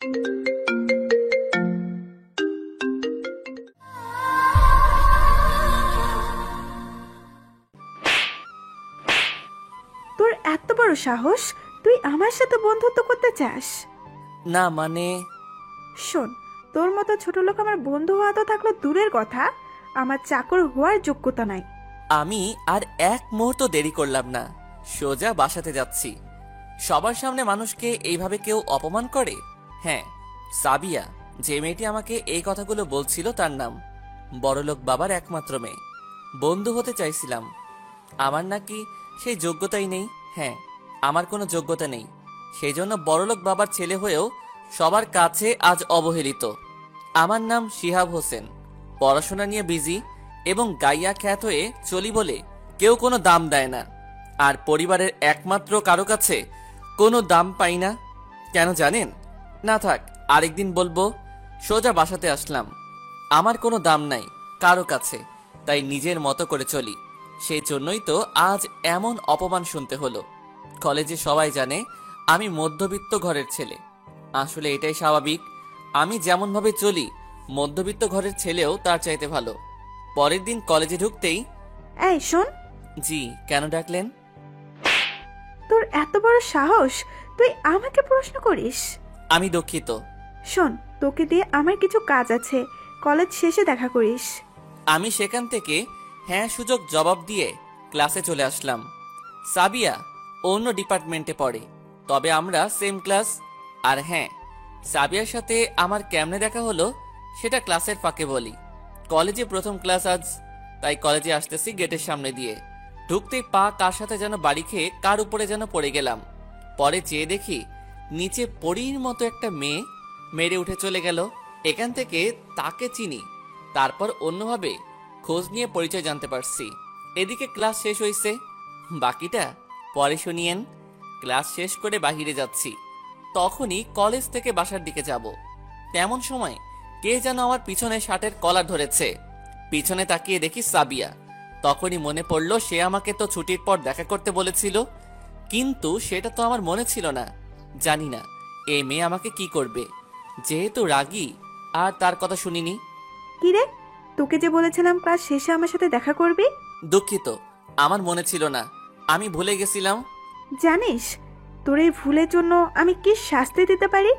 তোর এত বড় সাহস, তুই আমার সাথে বন্ধুত্ব করতে চাস? না মানে। শোন, তোর মতো ছোট লোক আমার বন্ধু হওয়া তো থাকলো দূরের কথা, আমার চাকর হওয়ার যোগ্যতা নাই। আমি আর এক মুহূর্ত দেরি করলাম না, সোজা বাসাতে যাচ্ছি। সবার সামনে মানুষকে এইভাবে কেউ অপমান করে? হ্যাঁ, সাবিয়া, যে মেয়েটি আমাকে এই কথাগুলো বলছিল তার নাম। বড়লোক বাবার একমাত্র মেয়ে। বন্ধু হতে চাইছিলাম। আমার নাকি সেই যোগ্যতাই নেই। হ্যাঁ, আমার কোনো যোগ্যতা নেই, সেই জন্য বড়লোক বাবার ছেলে হয়েও সবার কাছে আজ অবহেলিত। আমার নাম শিহাব হোসেন, পড়াশোনা নিয়ে বিজি এবং গাইয়া খ্যাত হয়ে চলি বলে কেউ কোনো দাম দেয় না। আর পরিবারের একমাত্র কারো কাছে কোনো দাম পাই না। কেন জানেন? না থাক, আরেকদিন বলবো। সোজা বাসাতে আসলাম। আমার কোনো দাম নাই কারো কাছে, তাই নিজের মতো করে চলি। সেই জন্যই তো আজ এমন অপমান শুনতে হলো। কলেজে সবাই জানে আমি মধ্যবিত্ত ঘরের ছেলে। আসলে এটাই স্বাভাবিক। আমি যেমন ভাবে চলি, মধ্যবিত্ত ঘরের ছেলেও তার চাইতে ভালো। পরের দিন কলেজে ঢুকতেই। এই শোন। জি, কেন ডাকলেন? তোর এত বড় সাহস, তুই আমাকে প্রশ্ন করিস? আমি দুঃখিত। শোন, তোকে দিয়ে আমার কিছু কাজ আছে, কলেজ শেষে দেখা করিস। আমি সেখান থেকে হ্যাঁ সুযোগ জবাব দিয়ে ক্লাসে চলে আসলাম। সাবিয়া অন্য ডিপার্টমেন্টে পড়ে, তবে আমরা সেম ক্লাস। আর হ্যাঁ, সাবিয়ার সাথে আমার কেমনে দেখা হলো সেটা ক্লাসের ফাঁকে বলি। কলেজে প্রথম ক্লাস আজ, তাই কলেজে আসতেছি গেটের সামনে দিয়ে। ঢুকতেই পা কার সাথে যেন বাড়ি খেয়ে কার উপরে যেন পড়ে গেলাম। পরে চেয়ে দেখি নিচে পরীর মতো একটা মেয়ে মেরে উঠে চলে গেল। এখান থেকে তাকে চিনি, তারপর অন্যভাবে খোঁজ নিয়ে পরিচয় জানতে পারছি। এদিকে ক্লাস শেষ হয়েছে, বাকিটা পরে শুনিয়েন। ক্লাস শেষ করে বাহিরে যাচ্ছি, তখনই কলেজ থেকে বাসার দিকে যাব। তেমন সময় কে যেন আমার পিছনে শার্টের কলার ধরেছে। পিছনে তাকিয়ে দেখি সাবিয়া। তখনই মনে পড়লো সে আমাকে তো ছুটির পর দেখা করতে বলেছিল, কিন্তু সেটা তো আমার মনে ছিল না। জানি না এই মেয়ে আমাকে কি করবে, যেহেতু রাগী আর তার কথা শুনিনি। কিরে, তোকে যে বলেছিলাম ক্লাস শেষে আমার সাথে দেখা করবি? দুঃখিত, আমার মনে ছিল না, আমি ভুলে গেছিলাম। জানিস তোর এই ভুলের জন্য আমি কি শাস্তি দিতে পারি?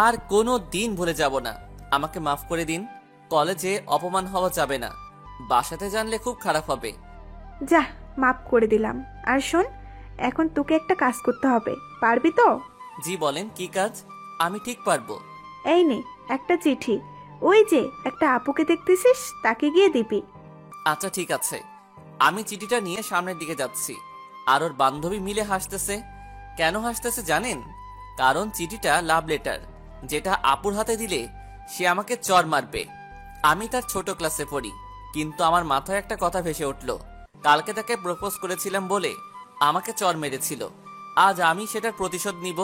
আর কোনো দিন ভুলে যাব না, আমাকে মাফ করে দিন। কলেজে অপমান হওয়া যাবে না, বাসাতে জানলে খুব খারাপ হবে। যা, মাফ করে দিলাম। আর শোন, এখন তোকে একটা কাজ করতে হবে, পারবি তো? জি বলেন, কি কাজ? আমি ঠিক পারবো। এই নে একটা চিঠি, ওই যে একটা আপুকে দেখতেছিস, তাকে গিয়ে দিবি। আচ্ছা ঠিক আছে। আমি চিঠিটা নিয়ে সামনের দিকে যাচ্ছি, আর ওর বান্ধবী মিলে হাসতেছে। কেন হাসতেছে জানেন? কারণ চিঠিটা লাভ লেটার, যেটা আপুর হাতে দিলে সে আমাকে চড় মারবে। আমি তার ছোট ক্লাসে পড়ি, কিন্তু আমার মাথায় একটা কথা ভেসে উঠল। কালকে তাকে প্রপোজ করেছিলাম বলে আমাকে চড় মেরেছিল, আজ আমি সেটার প্রতিশোধ নিব।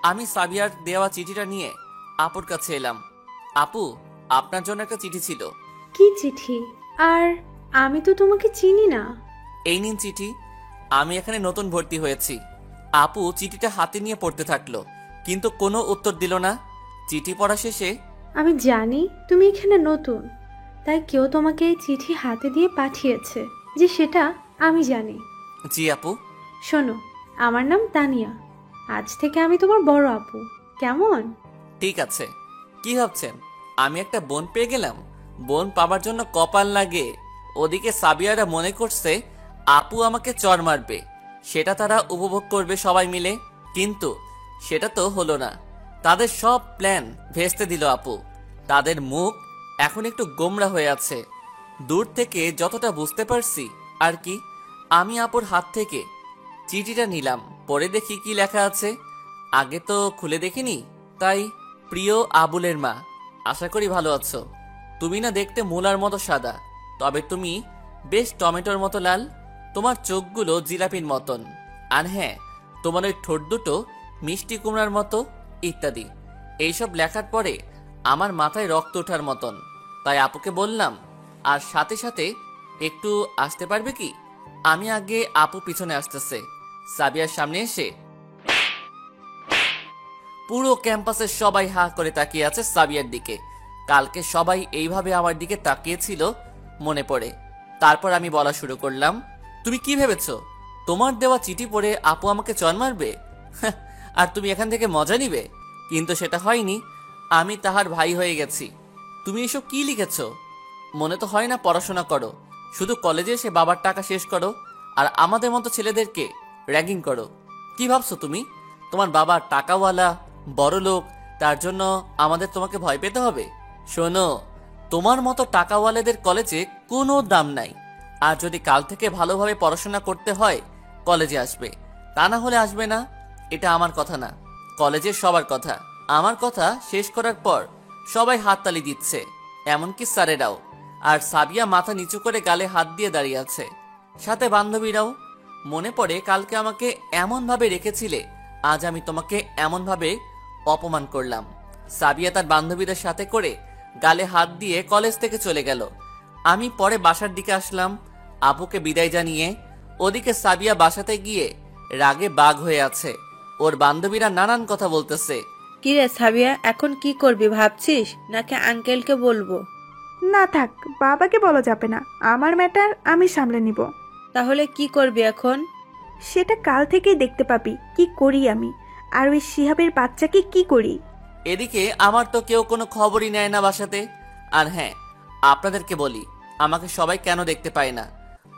আমি সাবিয়ার দেওয়া চিঠিটা নিয়ে আপুর কাছে এলাম। আপু, আপনার জন্য একটা চিঠি ছিল। কি চিঠি? আর আমি তো তোমাকে চিনি না। এই নিন চিঠি। আমি এখানে নতুন ভর্তি হয়েছি। আপু চিঠিটা হাতে নিয়ে পড়তে থাকলো, কিন্তু কোনো উত্তর দিল না। চিঠি পড়া শেষে, আমি জানি তুমি এখানে নতুন, তাই কেউ তোমাকে এই চিঠি হাতে দিয়ে পাঠিয়েছে, যে সেটা আমি জানি। জি আপু। শোনো, আমার নাম তানিয়া, আজ থেকে আমি তোমার বড় আপু, কেমন? ঠিক আছে। কি ভাবছেন আমি একটা বোন পেয়ে গেলাম? বোন পাবার জন্য কপাল লাগে। ওদিকে সাবিয়ারা মনে করছে আপু আমাকে চড় মারবে, সেটা তারা উপভোগ করবে সবাই মিলে, কিন্তু সেটা তো হলো না। তাদের সব প্ল্যান ভেস্তে দিল আপু। তাদের মুখ এখন একটু গোমরা হয়ে আছে। দূর থেকে যতটা বুঝতে পারছি আর কি। আমি আপুর হাত থেকে চিঠিটা নিলাম, পরে দেখি কি লেখা আছে। আগে তো খুলে দেখিনি, তাই প্রিয় আবুলের মা, আশা করি ভালো আছো। তুমি না দেখতে মূলার মতো সাদা, তবে তুমি বেশ টমেটোর মতো লাল। তোমার চোখগুলো জিলাপির মতন, আর হ্যাঁ, তোমার ওই ঠোঁট দুটো মিষ্টি কুমড়ার মতো, ইত্যাদি। এইসব লেখার পরে আমার মাথায় রক্ত ওঠার মতন, তাই আপুকে বললাম, আর সাথে সাথে একটু আসতে পারবে কি? আমি আগে, আপু পিছনে আসতেছে। সাবিয়ার সামনে এসে পুরো ক্যাম্পাসের সবাই হা করে তাকিয়ে আছে সাবিয়ার দিকে। কালকে সবাই এইভাবে আমার দিকে তাকিয়েছিল মনে পড়ে। তারপর আমি বলা শুরু করলাম, তুমি কি ভেবেছো তোমার দেওয়া চিঠি পড়ে আপু আমাকে চর মারবে? আর তুমি এখান থেকে মজা নিবে? কিন্তু সেটা হয়নি। আমি তাহার ভাই হয়ে গেছি। তুমি এসব কি লিখেছ? মনে তো হয় না পড়াশোনা করো, শুধু কলেজে এসে বাবার টাকা শেষ করো আর আমাদের মতো ছেলেদেরকে র্যাগিং করো। কি ভাবছো তুমি তোমার বাবা টাকাওয়ালা বড় লোক, তার জন্য আমাদের তোমাকে ভয় পেতে হবে? শোনো, তোমার মতো টাকাওয়ালাদের কলেজে কোনো দাম নাই। আর যদি কাল থেকে ভালোভাবে পড়াশোনা করতে হয় কলেজে আসবে, তা না হলে আসবে না। এটা আমার কথা না, কলেজের সবার কথা। আমার কথা শেষ করার পর সবাই হাততালি দিচ্ছে, এমনকি স্যারেরাও। আর সাবিয়া মাথা নিচু করে গালে হাত দিয়ে দাঁড়িয়ে আছে, সাথে বান্ধবীরাও। মনে পড়ে কালকে আমাকে এমন ভাবে রেখেছিলে, আজ আমি তোমাকে এমন ভাবে অপমান করলাম। সাবিয়া তার বান্ধবীদের সাথে করে গালে হাত দিয়ে কলেজ থেকে চলে গেল। আমি পরে বাসার দিকে আসলাম আপুকে বিদায় জানিয়ে। ওদিকে সাবিয়া বাসাতে গিয়ে রাগে বাঘ হয়ে আছে। ওর বান্ধবীরা নানান কথা বলতেছে। কিরে সাবিয়া, এখন কি করবি ভাবছিস, নাকি আঙ্কেলকে বলবো? না থাক, বাবাকে বলা যাবে না, আমার ম্যাটার আমি সামলে নিব। তাহলে কি করবি এখন? সেটা কাল থেকেই দেখতে পাবি কি করি আমি, আর ওই শিহাবের বাচ্চাকে কি করি। এদিকে আমার তো কেউ কোনো খবরই নেয় না বাসাতে। আর হ্যাঁ, আপনাদেরকে বলি, আমাকে সবাই কেন দেখতে পায় না।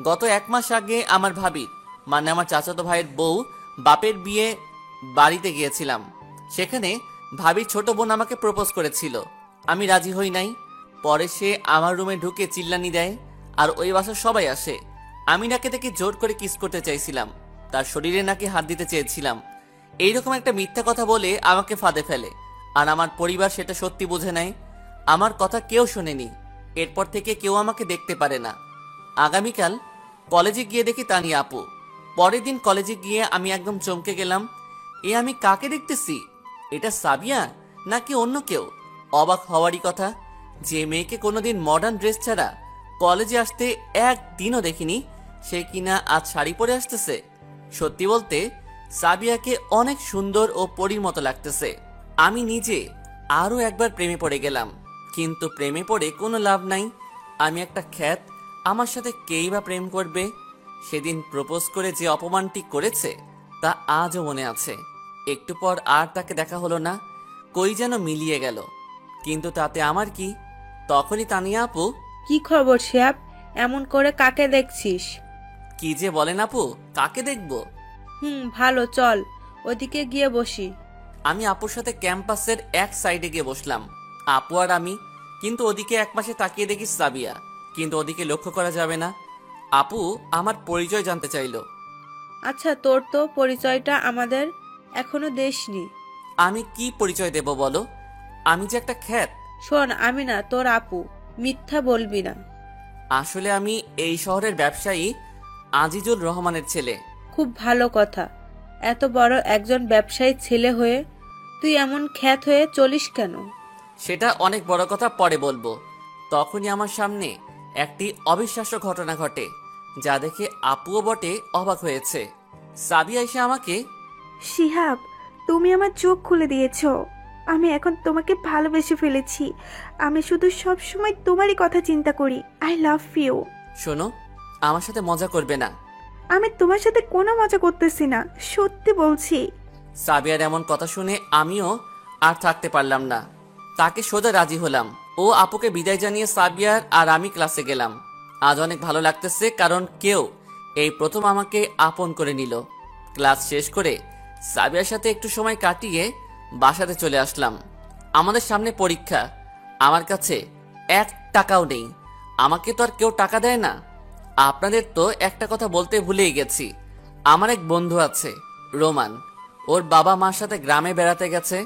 গত 1 মাস আগে আমার ভাবির মানে আমার চাচাতো ভাইয়ের বউ বাপের বিয়ে বাড়িতে গিয়েছিলাম। সেখানে ভাবির ছোট বোন আমাকে প্রপোজ করেছিল, আমি রাজি হই নাই। পরে সে আমার রুমে ঢুকে চিল্লানি দেয় আর ওই বাসার সবাই আসে। আমি নাকি তাকে জোর করে কিস করতে চাইছিলাম, তার শরীরে নাকি হাত দিতে চেয়েছিলাম। এইরকম একটা মিথ্যা কথা বলে আমাকে ফাঁদে ফেলে। আর আমার পরিবার সেটা সত্যি বুঝে নেয়। আমার কথা কেউ শোনেনি। এরপর থেকে কেউ আমাকে দেখতে পারে না। আগামীকাল কলেজে গিয়ে দেখি তানিয়া আপু। পরের দিন কলেজে গিয়ে আমি একদম চমকে গেলাম। এ আমি কাকে দেখতেছি? এটা সাবিয়া নাকি অন্য কেউ? অবাক হওয়ারই কথা, যে মেয়েকে কোনোদিন মডার্ন ড্রেস ছাড়া কলেজে আসতে একদিনও দেখিনি, সে কিনা আজ শাড়ি পরে আসতেছে। সত্যি বলতে সাবিয়াকে অনেক সুন্দর ও পরীর মতো লাগতেছে। আমি নিজে আরো একবার প্রেমে পড়ে গেলাম, কিন্তু প্রেমে পড়ে কোনো লাভ নাই। আমি একটা খ্যাত, আমার সাথে কেই বা প্রেম করবে? সেদিন প্রপোজ করে যে অপমানটি করেছে তা আজও মনে আছে। একটু পর আর তাকে দেখা হলো না, কই যেন মিলিয়ে গেল। কিন্তু তাতে আমার কি? তখনই তানিয়া আপু, কি খবর শিহাব, এমন করে কাকে দেখছিস? কি যে বলেন আপু, কাকে দেখবো? ভালো, চল ওদিকে গিয়ে বসি। আমি আপুর সাথে ক্যাম্পাসের এক সাইডে গিয়ে বসলাম, আপু আর আমি। কিন্তু ওদিকে একপাশে তাকিয়ে দেখি সাবিয়া, কিন্তু ওদিকে লক্ষ্য করা যাবে না। আপু আমার পরিচয় জানতে চাইলো। আচ্ছা, তোর তো পরিচয়টা আমাদের এখনো দেসনি। আমি কি পরিচয় দেব বলো? আমি যে একটা খ্যাত। শোন, আমি না তোর আপু, মিথ্যা বলবি না। আসলে আমি এই শহরের ব্যবসায়ী আজিজুল রহমানের ছেলে। খুব ভালো কথা। এত বড় একজন ব্যবসায়ী ছেলে হয়ে তুই এমন খ্যাত হয়ে চলিস কেন? সেটা অনেক বড় কথা, পরে বলবো। তখনই আমার সামনে একটি অবিশ্বাস্য ঘটনা ঘটে, যা দেখে আপুও বটে অবাক হয়েছে। সাবিয়া এসে আমাকে, শিহাব, তুমি আমার চোখ খুলে দিয়েছো। আমি এখন তোমাকে ভালোবেসে ফেলেছি। আমি শুধু সব সময় তোমারই কথা চিন্তা করি। I love you. শোনো, আমার সাথে মজা করবে না। আমি তোমার সাথে কোনো মজা করতেছি না, সত্যি বলছি। সাবিয়ার এমন কথা শুনে আমিও আর থাকতে পারলাম না, তাকে সোজা রাজি হলাম। ও আপুকে বিদায় জানিয়ে সাবিয়ার আর আমি ক্লাসে গেলাম। আজ অনেক ভালো লাগতেছে, কারণ কেউ এই প্রথম আমাকে আপন করে নিল। ক্লাস শেষ করে সাবিয়ার সাথে একটু সময় কাটিয়ে বাসাতে চলে আসলাম। আমাদের সামনে পরীক্ষা, আমার কাছে 1 টাকাও নেই। আমাকে তো আর কেউ টাকা দেয় না। আপনাদের তো একটা কথা বলতে ভুলেই গেছি, আমার এক বন্ধু আছে রোমান। ওর বাবা মার সাথে গ্রামে বেড়াতে গেছে,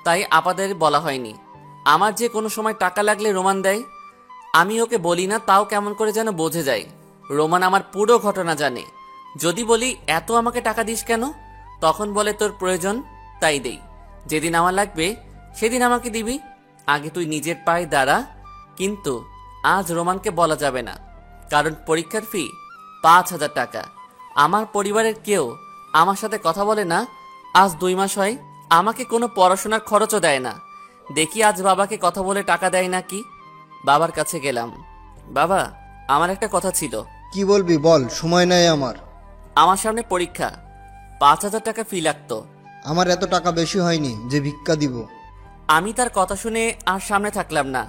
তাই আপাদের বলা হয়নি। আমার যে কোনো সময় টাকা লাগলে রোমান দেয়। আমি ওকে বলি না, তাও কেমন করে যেন বোঝে যায়। রোমান আমার পুরো ঘটনা জানে। যদি বলি এত আমাকে টাকা দিস কেন, তখন বলে তোর প্রয়োজন তাই দেই, যেদিন আমার লাগবে সেদিন আমাকে দিবি, আগে তুই নিজের পায়ে দাঁড়া। কিন্তু আজ রোমানকে বলা যাবে না, কারণ পরীক্ষার ফি 5,000 টাকা। আমার পরিবারের কেউ আমার সাথে কথা বলে না আজ 2 মাস হয়। আমাকে কোনো পড়াশোনার খরচও দেয় না। দেখি আজ বাবাকে কথা বলে টাকা দেয় নাকি। বাবার কাছে গেলাম। বাবা, আমার একটা কথা ছিল। কি বলবি বল, সময় নাই আমার। আমার সামনে পরীক্ষা, 5,000 টাকা ফি লাগতো। আমার এত টাকা বেশি হয়নি যে ভিক্ষা দিব। আমি তার কথা শুনে আর সামনে থাকলাম না,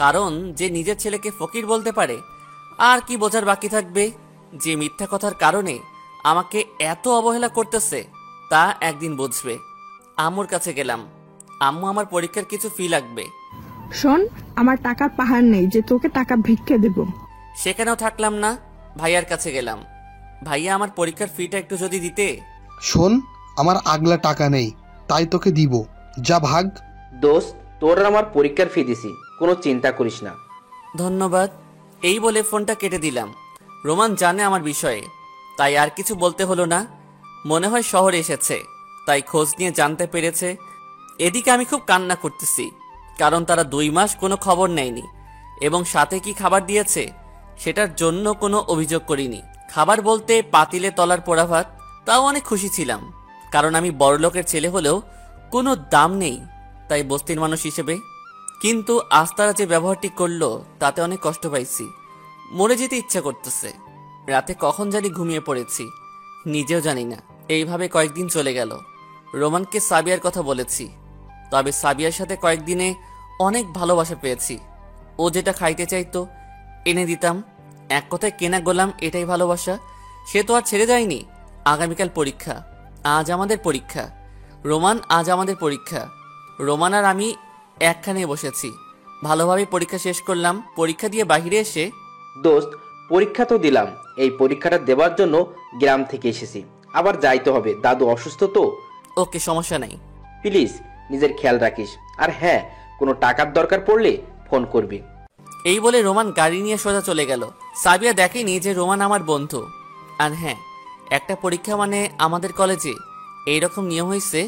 কারণ যে নিজের ছেলেকে ফকির বলতে পারে আর কি বোঝার বাকি থাকবে। যে মিথ্যা কথার কারণে আমাকে এত অবহেলা করতেছে তা একদিন বুঝবে। আম্মুর কাছে গেলাম। আম্মু, আমার পরীক্ষার কিছু ফি লাগবে। শোন, আমার টাকার পাহাড় নেই যে তোকে টাকা ভিক্ষে দেব। সেখানেও থাকলাম না, ভাইয়ার কাছে গেলাম। ভাইয়া, আমার পরীক্ষার ফিটা একটু যদি দিতে। শোন, আমার আগলা টাকা নেই, তাই তোকে দিব, যা ভাগ। দোস্ত, তোর আর আমার পরীক্ষার ফি দিছি, কোনো চিন্তা করিস না। ধন্যবাদ। এই বলে ফোনটা কেটে দিলাম। রোমান জানে আমার বিষয়ে, তাই আর কিছু বলতে হলো না। মনে হয় শহরে এসেছে, তাই খোঁজ নিয়ে জানতে পেরেছে। এদিকে আমি খুব কান্না করতেছি, কারণ তারা 2 মাস কোনো খবর নেয়নি এবং সাথে কি খাবার দিয়েছে সেটার জন্য কোনো অভিযোগ করিনি। খাবার বলতে পাতিলে তলার পোড়া ভাত, তাও অনেক খুশি ছিলাম, কারণ আমি বড়লোকের ছেলে হলেও কোনো দাম নেই তাই বস্তির মানুষ হিসেবে। কিন্তু আজ তারা যে ব্যবহারটি করলো তাতে অনেক কষ্ট পাইছি। মরে যেতে ইচ্ছা করতেছে। রাতে কখন জানি ঘুমিয়ে পড়েছি, নিজেও জানি না। এইভাবে কয়েকদিন চলে গেল। রোমানকে সাবিয়ার কথা বলেছি, তবে সাবিয়ার সাথে কয়েকদিনে অনেক ভালোবাসা পেয়েছি। ও যেটা খাইতে চাইতো এনে দিতাম। এক কথায় কেনা গোলাম, এটাই ভালোবাসা। সে তো আর ছেড়ে যায়নি। আগামীকাল পরীক্ষা, আজ আমাদের পরীক্ষা। রোমান, আজ আমাদের পরীক্ষা। রোমান আর আমি একখানে বসেছি। ভালোভাবে পরীক্ষা শেষ করলাম। পরীক্ষা দিয়ে বাইরে এসে, দোস্ত, পরীক্ষা তো দিলাম, এই পরীক্ষাটা দেওয়ার জন্য গ্রাম থেকে এসেছি। আবার যাইতে হবে, দাদু অসুস্থ তো। ওকে, সমস্যা নাই। প্লিজ নিজের খেয়াল রাখিস। আর হ্যাঁ, কোনো টাকার দরকার পড়লে ফোন করবি। এই বলে রোমান গাড়ি নিয়ে সোজা চলে গেল। সাবিয়া দেখেনি যে রোমান আমার বন্ধু। আর হ্যাঁ, একটা পরীক্ষা মানে আমাদের কলেজে এইরকম নিয়ম হয়েছে,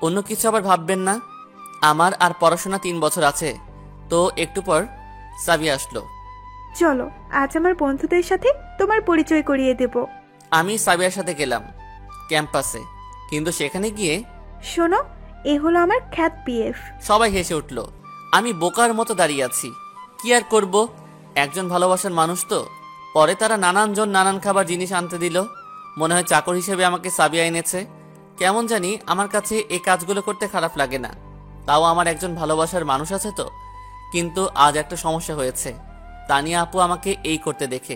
অন্য কিছু আবার ভাববেন না। আমার আর পড়াশোনা 3 বছর আছে। তো একটু পর সাবিয়া আসলো। চলো, আজ আমার বন্ধুদের সাথে তোমার পরিচয় করিয়ে দেব। আমি সাবিয়ার সাথে গেলাম ক্যাম্পাসে, কিন্তু সেখানে গিয়ে শোনো, এ হলো আমার খ্যাত পিএফ। সবাই হেসে উঠল। আমি বোকার মতো দাঁড়িয়ে আছি। কি আর করব, একজন ভালোবাসার মানুষ তো। পরে তারা নানানজন নানান খাবার জিনিস আনতে দিল। মনে হয় চাকর হিসেবে আমাকে সাবিয়া এনেছে। কেমন জানি আমার কাছে এই কাজগুলো করতে খারাপ লাগে না, তাও আমার একজন ভালোবাসার মানুষ আছে তো। কিন্তু আজ একটা সমস্যা হয়েছে। তানিয়া আপু আমাকে এই করতে দেখে।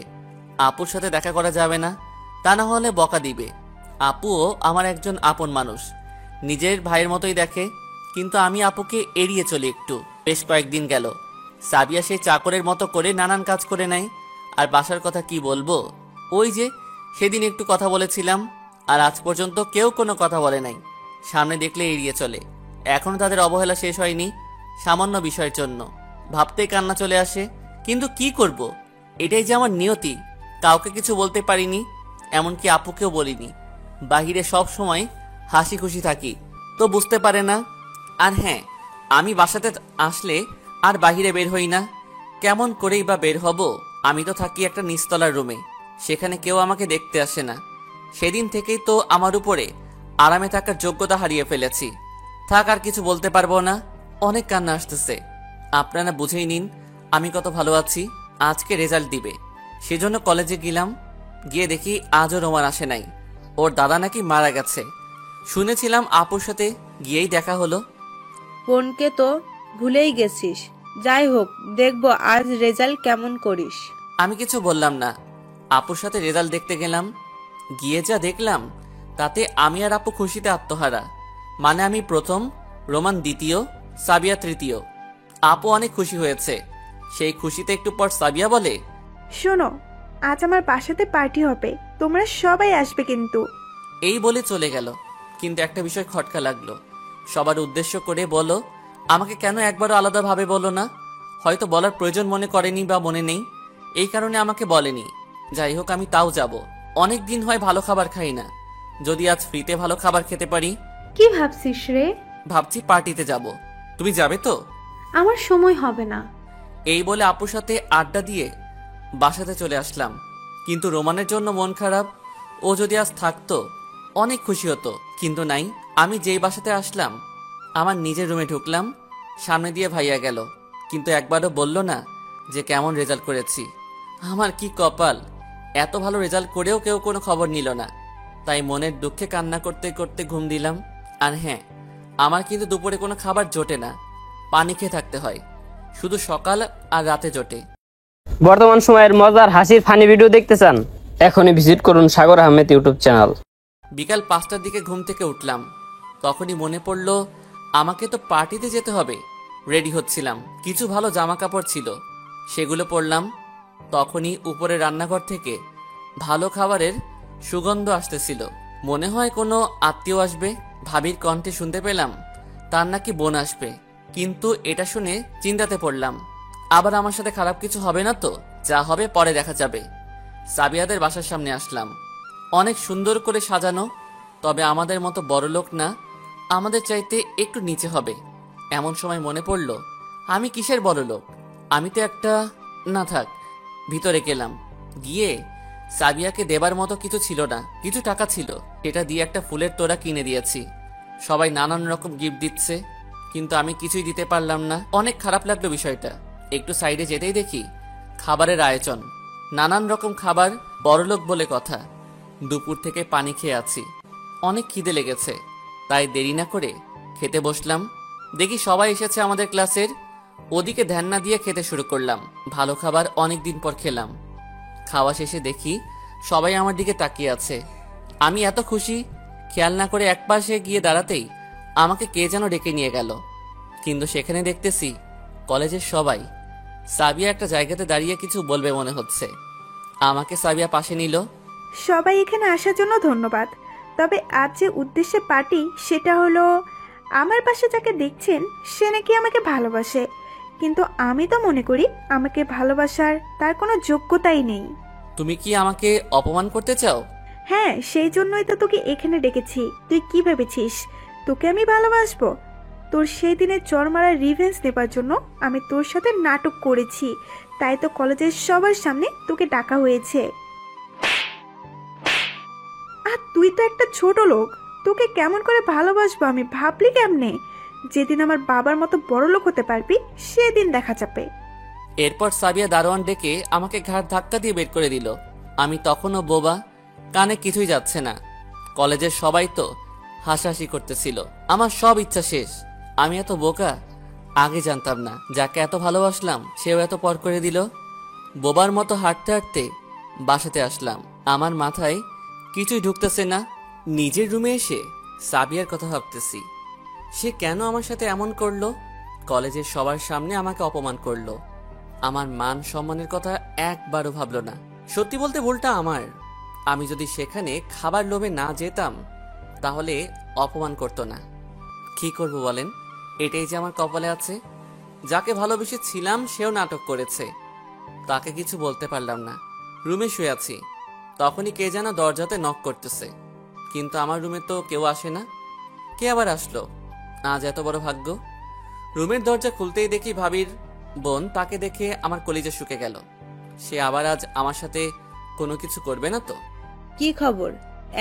আপুর সাথে দেখা করা যাবে না, তা না হলে বকা দিবে। আপুও আমার একজন আপন মানুষ, নিজের ভাইয়ের মতোই দেখে। কিন্তু আমি আপুকে এড়িয়ে চলি একটু। বেশ কয়েকদিন গেল, সাবিয়া সেই চাকরের মতো করে নানান কাজ করে নেয়। আর বাসার কথা কি বলবো, ওই যে সেদিন একটু কথা বলেছিলাম, আর আজ পর্যন্ত কেউ কোনো কথা বলে নাই। সামনে দেখলে এড়িয়ে চলে। এখনো তাদের অবহেলা শেষ হয়নি, সামান্য বিষয়ের জন্য ভাবতেই কান্না চলে আসে। কিন্তু কি করব, এটাই যে আমার নিয়তি। কাউকে কিছু বলতে পারিনি, এমনকি আপুকেও বলিনি। বাহিরে সব সময় হাসি খুশি থাকি, তো বুঝতে পারে না। আর হ্যাঁ, আমি বাসাতে আসলে আর বাহিরে বের হই না। কেমন করেই বা বের হব? আমি তো থাকি একটা নিচতলার রুমে, সেখানে কেউ আমাকে দেখতে আসে না। সেদিন থেকেই তো আমার উপরে আরামে থাকার যোগ্যতা হারিয়ে ফেলেছি। থাক, আর কিছু বলতে পারবো না। অনেক কান্না আসতেছে। আপনারা বুঝেই নিন আমি কত ভালো আছি। আজকে রেজাল্ট দিবে, সেজন্য কলেজে গেলাম। গিয়ে দেখি আজও রোমান আসে নাই। ওর দাদা নাকি মারা গেছে। শুনেছিলাম আপুর সাথে গিয়েই দেখা হলো। বোনকে তো ভুলেই গেছিস। যাই হোক, দেখবো আজ রেজাল্ট কেমন করিস। আমি কিছু বললাম না। আপুর সাথে রেজাল্ট দেখতে গেলাম। গিয়ে যা দেখলাম তাতে আমি আর আপু খুশিতে আত্মহারা। মানে আমি প্রথম, রোমান দ্বিতীয়, সাবিয়া তৃতীয়। আপু অনেক খুশি হয়েছে। সেই খুশিতে একটু পর সাবিয়া বলে, শোনো, আজ আমার বাসাতে পার্টি হবে, তোমরা সবাই আসবে কিন্তু। এই বলে চলে গেল। কিন্তু একটা বিষয় খটকা লাগলো। সবার উদ্দেশ্য করে বলো, আমাকে কেন একবারও আলাদাভাবে বলো না? হয়তো বলার প্রয়োজন মনে করেনি বা মনে নেই, এই কারণে আমাকে বলেনি। যাই হোক, আমি তাও যাব। অনেক দিন হয় ভালো খাবার খাই না। যদি আজ ফ্রিতে ভালো খাবার খেতে পারি। কি ভাবছিস রে? ভাবছি পার্টিতে যাব। তুমি যাবে তো? আমার সময় হবে না। এই বলে আপুর সাথে আড্ডা দিয়ে বাসাতে চলে আসলাম। কিন্তু রোমানের জন্য মন খারাপ। ও যদি আজ থাকতো অনেক খুশি হতো, কিন্তু নাই। আমি যেই বাসাতে আসলাম আমার নিজের রুমে ঢুকলাম, সামনে দিয়ে ভাইয়া গেল, কিন্তু একবারও বলল না যে কেমন রেজাল্ট করেছি। আমার কি কপাল, এত ভালো রেজাল্ট করেও কেউ কোনো খবর নিল না। তাই মনের দুঃখে কান্না করতে করতে ঘুম দিলাম। আর হ্যাঁ, আমার কিন্তু দুপুরে কোনো খাবার জোটে না, পানি খেয়ে থাকতে হয়, শুধু সকাল আর রাতে জোটে। বর্তমান সময়ের মজার হাসির ফানি ভিডিও দেখতে চান? এখনই ভিজিট করুন সাগর আহমেদ ইউটিউব চ্যানেল। বিকাল 5টার দিকে ঘুম থেকে উঠলাম, তখনই মনে পড়ল আমাকে তো পার্টিতে যেতে হবে। রেডি হচ্ছিলাম, কিছু ভালো জামা কাপড় ছিল, সেগুলো পরলাম। তখনই উপরে রান্নাঘর থেকে ভালো খাবারের সুগন্ধ আসতেছিল। মনে হয় কোনো আত্মীয় আসবে। ভাবির কণ্ঠে শুনতে পেলাম তার নাকি বোন আসবে, কিন্তু এটা শুনে চিন্তাতে পড়লাম, আবার আমার সাথে খারাপ কিছু হবে না তো? যা হবে পরে দেখা যাবে। সাবিয়াদের বাসার সামনে আসলাম, অনেক সুন্দর করে সাজানো, তবে আমাদের মতো বড় লোক না, আমাদের চাইতে একটু নিচে হবে। এমন সময় মনে পড়ল আমি কিসের বড় লোক, আমি তো একটা, না থাক। ভিতরে গেলাম, গিয়ে সাবিয়াকে দেবার মতো কিছু ছিল না, কিছু টাকা ছিল, এটা দিয়ে একটা ফুলের তোড়া কিনে দিয়েছি। সবাই নানান রকম গিফট দিচ্ছে, কিন্তু আমি কিছুই দিতে পারলাম না। অনেক খারাপ লাগলো বিষয়টা। একটু সাইডে যেতেই দেখি খাবারের আয়োজন, নানান রকম খাবার, বড়লোক বলে কথা। দুপুর থেকে পানি খেয়ে আছি, অনেক খিদে লেগেছে, তাই দেরি না করে খেতে বসলাম। দেখি সবাই এসেছে আমাদের ক্লাসের, ওদিকে ধ্যান না দিয়ে খেতে শুরু করলাম। ভালো খাবার অনেক দিন পর খেলাম। খাওয়া শেষে দেখি সবাই আমার দিকে তাকিয়ে আছে। আমি এত খুশি, খেয়াল না করে একপাশে গিয়ে দাঁড়াতেই আমাকে কে যেন ডেকে নিয়ে গেল, কিন্তু সেখানে দেখতেছি কলেজের সবাই। সাবিয়া একটা জায়গাতে দাঁড়িয়ে কিছু বলবে মনে হচ্ছে, আমাকে সাবিয়া পাশে নিল। সবাই এখানে আসার জন্য ধন্যবাদ, তবে আজ যে উদ্দেশ্যে পার্টি সেটা হলো আমার পাশে যাকে দেখছেন সে নাকি আমাকে ভালোবাসে, কিন্তু আমি তো মনে করি আমাকে ভালোবাসার তার কোনো যোগ্যতাই নেই। তুমি কি আমাকে অপমান করতে চাও? হ্যাঁ, সেই জন্যই তো তোকে এখানে ডেকেছি। তুই কি ভেবেছিস তোকে আমি ভালোবাসবো? তোর সেই দিনের চর মারার রিভেঞ্জ নেবার জন্য আমি তোর সাথে নাটক করেছি, তাই তো কলেজের সবার সামনে তোকে ডাকা হয়েছে। আর তুই তো একটা ছোট লোক, তোকে কেমন করে ভালোবাসবো আমি, ভাবলি কেমনে? যেদিন আমার বাবার মতো বড় লোক হতে পারবি সেদিন দেখা যাবে। এরপর সাবিয়া দারোয়ান ডেকে আমাকে ঘাড় ধাক্কা দিয়ে বের করে দিল। আমি তখনও বোবা, কানে কিছুই যাচ্ছে না। কলেজের সবাই তো হাসাহাসি করতেছিল। আমার সব ইচ্ছা শেষ। আমি এত বোকা, আগে জানতাম না। যাকে এত ভালোবাসলাম সেও এত পর করে দিল। বোবার মতো হাঁটতে হাঁটতে বাসাতে আসলাম। আমার মাথায় কিছুই ঢুকতেছে না। নিজের রুমে এসে সাবিয়ার কথা ভাবতেছি, সে কেন আমার সাথে এমন করলো? কলেজের সবার সামনে আমাকে অপমান করলো, আমার মান সম্মানের কথা একবারও ভাবলো না। সত্যি বলতে ভুলটা আমার। আমি যদি সেখানে খাবার লোভে না যেতাম তাহলে অপমান করতো না। কি করব বলেন, এটাই যে আমার কপালে আছে। যাকে ভালোবেসেছিলাম সেও নাটক করেছে, তাকে কিছু বলতে পারলাম না। রুমে শুয়ে আছি, তখনই কে যেন দরজাতে নক করতেছে, কিন্তু আমার রুমে তো কেউ আসে না। কে আবার আসলো? আজ এত বড় ভাগ্য। রুমের দরজা খুলতেই দেখি ভাবির বোন। তাকে দেখে আমার কলিজা শুকে গেল। সে আবার আজ আমার সাথে কোনো কিছু করবে না তো? কি খবর?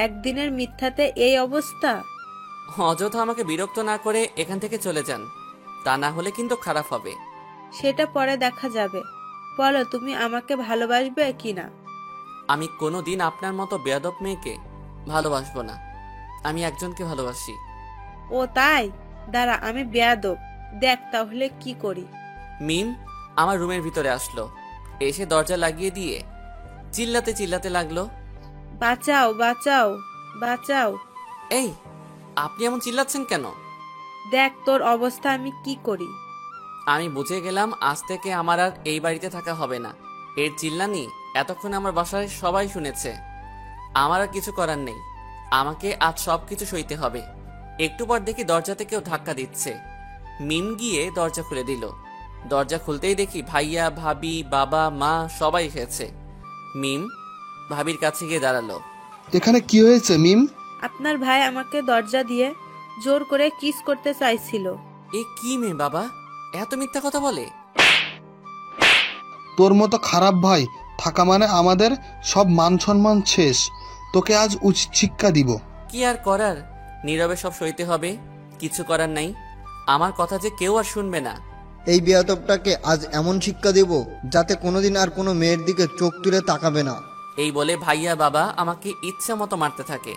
একদিনের মিথ্যাতে এই অবস্থা? অযথা আমাকে বিরক্ত না করে এখান থেকে চলে যান, তা না হলে কিন্তু খারাপ হবে। সেটা পরে দেখা যাবে। বলো, তুমি আমাকে ভালোবাসবে কিনা? আমি কোনোদিন আপনার মতো বেয়াদব মেয়েকে ভালোবাসবো না। আমি একজনকে ভালোবাসি। ও তাই? দাঁড়া, আমি বেয়াদব, দেখ তাহলে কি করি। মিম আমার রুমের ভিতরে আসলো, এসে দরজা লাগিয়ে দিয়ে চিল্লাতে চিল্লাতে লাগলো, বাঁচাও বাঁচাও বাঁচাও। এই আপনি এমন চিল্লাচ্ছেন কেন? দেখ তোর অবস্থা আমি কি করি। আমি বুঝে গেলাম আজ থেকে আমার আর এই বাড়িতে থাকা হবে না। এর চিল্লানি এতক্ষণ আমার বাসায় সবাই শুনেছে। আমার আর কিছু করার নেই, আমাকে আজ সবকিছু সইতে হবে। একটু পর দেখি দরজাতে কেউ ধাক্কা দিচ্ছে। মিম গিয়ে দরজা খুলে দিল। দরজা খুলতেই দেখি ভাইয়া, ভাবি, বাবা, মা সবাই এসেছে। মিম ভাবির কাছে গিয়ে দাঁড়ালো। এখানে কি হয়েছে মিম? আপনার ভাই আমাকে দরজা দিয়ে জোর করে কিস করতে চাইছিল। এ কি মেয়ে বাবা, এত মিথ্যা কথা বলে? তোর মতো খারাপ ভাই থাকা মানে আমাদের সব মান সম্মান শেষ। তোকে আজ উচিত শিক্ষা দিব। কি আর করার, নীরবে সব সইতে হবে, কিছু করার নাই। আমার কথা যে কেউ আর শুনবে না। এই বেয়াদবটাকে আজ এমন শিক্ষা দেব যাতে কোনোদিন আর কোনো মেয়ের দিকে চোখ তুলে তাকাবে না। এই বলে ভাইয়া বাবা আমাকে ইচ্ছা মতো মারতে থাকে।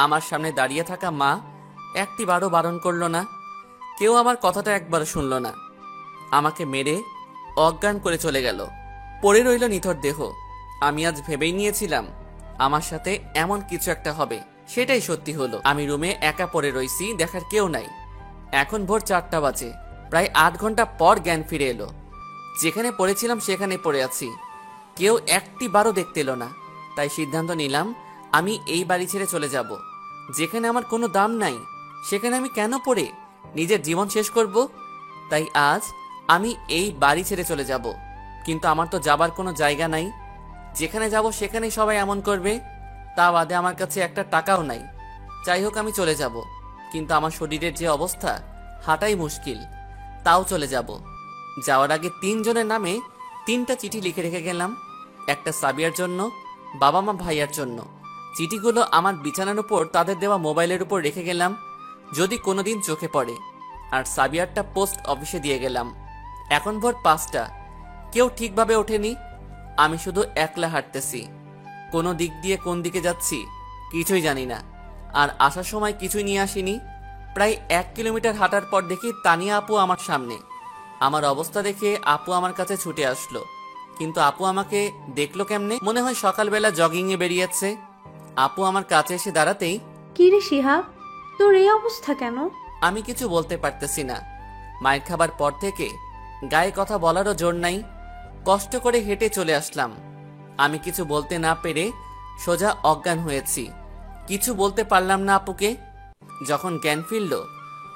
আমার সামনে দাঁড়িয়ে থাকা মা একটি বারও বারণ করলো না। কেউ আমার কথাটা একবারও শুনল না। আমাকে মেরে অজ্ঞান করে চলে গেল। পড়ে রইল নিথর দেহ। আমি আজ ভেবেই নিয়েছিলাম আমার সাথে এমন কিছু একটা হবে, সেটাই সত্যি হলো। আমি রুমে একা পড়ে রইছি, দেখার কেউ নাই। এখন ভোর 4টা বাজে। প্রায় 8 ঘন্টা পর জ্ঞান ফিরে এলো। যেখানে পড়েছিলাম সেখানে পড়ে আছি, কেউ একটি বারও দেখতে এলো না। তাই সিদ্ধান্ত নিলাম আমি এই বাড়ি ছেড়ে চলে যাব। যেখানে আমার কোনো দাম নাই সেখানে আমি কেন পড়ে নিজের জীবন শেষ করব? তাই আজ আমি এই বাড়ি ছেড়ে চলে যাব। কিন্তু আমার তো যাবার কোনো জায়গা নাই। যেখানে যাব সেখানেই সবাই এমন করবে। তা বাদে আমার কাছে একটা টাকাও নাই। যাই হোক, আমি চলে যাব। কিন্তু আমার শরীরের যে অবস্থা, হাঁটাই মুশকিল। তাও চলে যাব। যাওয়ার আগে 3 জনের নামে 3টা চিঠি লিখে রেখে গেলাম। একটা সাবিয়ার জন্য, বাবা মা ভাইয়ার জন্য। চিঠিগুলো আমার বিছানার উপর তাদের দেওয়া মোবাইলের উপর রেখে গেলাম, যদি কোনোদিন চোখে পড়ে। আর সাবিয়ারটা পোস্ট অফিসে দিয়ে গেলাম। এখন ভোর 5টা। কেউ ঠিকভাবে ওঠেনি। আমি শুধু একলা হাঁটতেছি। কোনো দিক দিয়ে কোন দিকে যাচ্ছি কিছুই জানি না। আর আসার সময় কিছুই নিয়ে আসিনি। প্রায় 1 কিলোমিটার হাঁটার পর দেখি তানিয়া আপু আমার সামনে। আমার অবস্থা দেখে আপু আমার কাছে ছুটে আসলো। কিন্তু আপু আমাকে দেখলো কেমনে? মনে হয় সকালবেলা জগিংয়ে বেরিয়েছে। আপু আমার কাছে এসে দাঁড়াতেই, কি রে শিহাব, তোর এই অবস্থা কেন? আমি কিছু বলতে পারতেছি না। মায়ের খাবার পর থেকে গায়ে কথা বলারও জোর নাই। কষ্ট করে হেঁটে চলে আসলাম। আমি কিছু বলতে না পেরে সোজা অজ্ঞান হয়েছি। কিছু বলতে পারলাম না আপুকে। যখন জ্ঞান ফিরল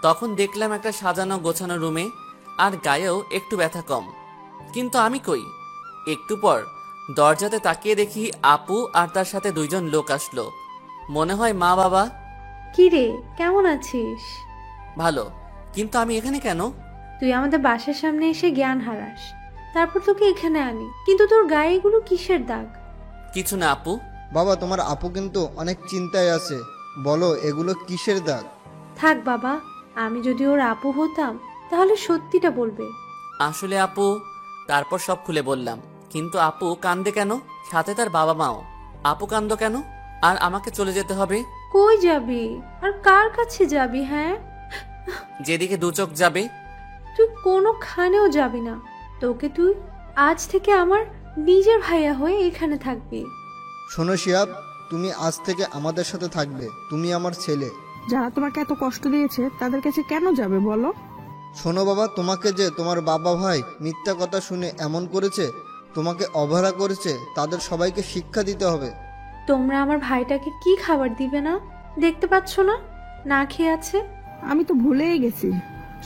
তখন দেখলাম একটা সাজানো গোছানো রুমে, আর গায়েও একটু ব্যথা কম। কিন্তু আমি কই? একটু পর দরজাতে তাকিয়ে দেখি আপু আর তার সাথে 2 জন লোক আসলো। মনে হয় মা বাবা। কি রে, কেমন আছিস? ভালো, কিন্তু আমি এখানে কেন? তুই আমাদের বাসার সামনে এসে জ্ঞান হারাস, তারপর তোকে এখানে আনি। কিন্তু তোর গায়ে এগুলো কিসের দাগ? কিছু না আপু। বাবা, তোমার আপু কিন্তু অনেক চিন্তায় আছে। বলো, এগুলো কিসের দাগ? থাক বাবা, আমি যদি ওর আপু হতাম তাহলে সত্যিটা বলবে। আসলে আপু, তারপর সব খুলে বললাম। কিন্তু আপু কান্দে কেন? সাথে তার বাবা মাও। আপু কান্দো কেন? আর আমাকে চলে যেতে হবে? কই যাবি আর কার কাছে যাবি? হ্যাঁ, যেদিকে 2 চোখ যাবে। তুই কোনোখানেও যাবি না। তুই আজ থেকে আমার নিজের ভাইয়া হয়ে এখানে থাকবি। শোনো শিয়াব, তুমি আজ থেকে আমাদের সাথে থাকবে। তুমি আমার ছেলে। যারা তোমাকে এত কষ্ট দিয়েছে তাদের কাছে কেন যাবে বলো? শোনো বাবা, তোমাকে যে তোমার বাবা ভাই মিথ্যা কথা শুনে এমন করেছে, তোমাকে অবহেলা করেছে, তাদের সবাইকে শিক্ষা দিতে হবে। তোমরা আমার ভাইটাকে কি খাবার দিবে না? দেখতে পাচ্ছ না, না খেয়ে আছে। আমি তো ভুলেই গেছি।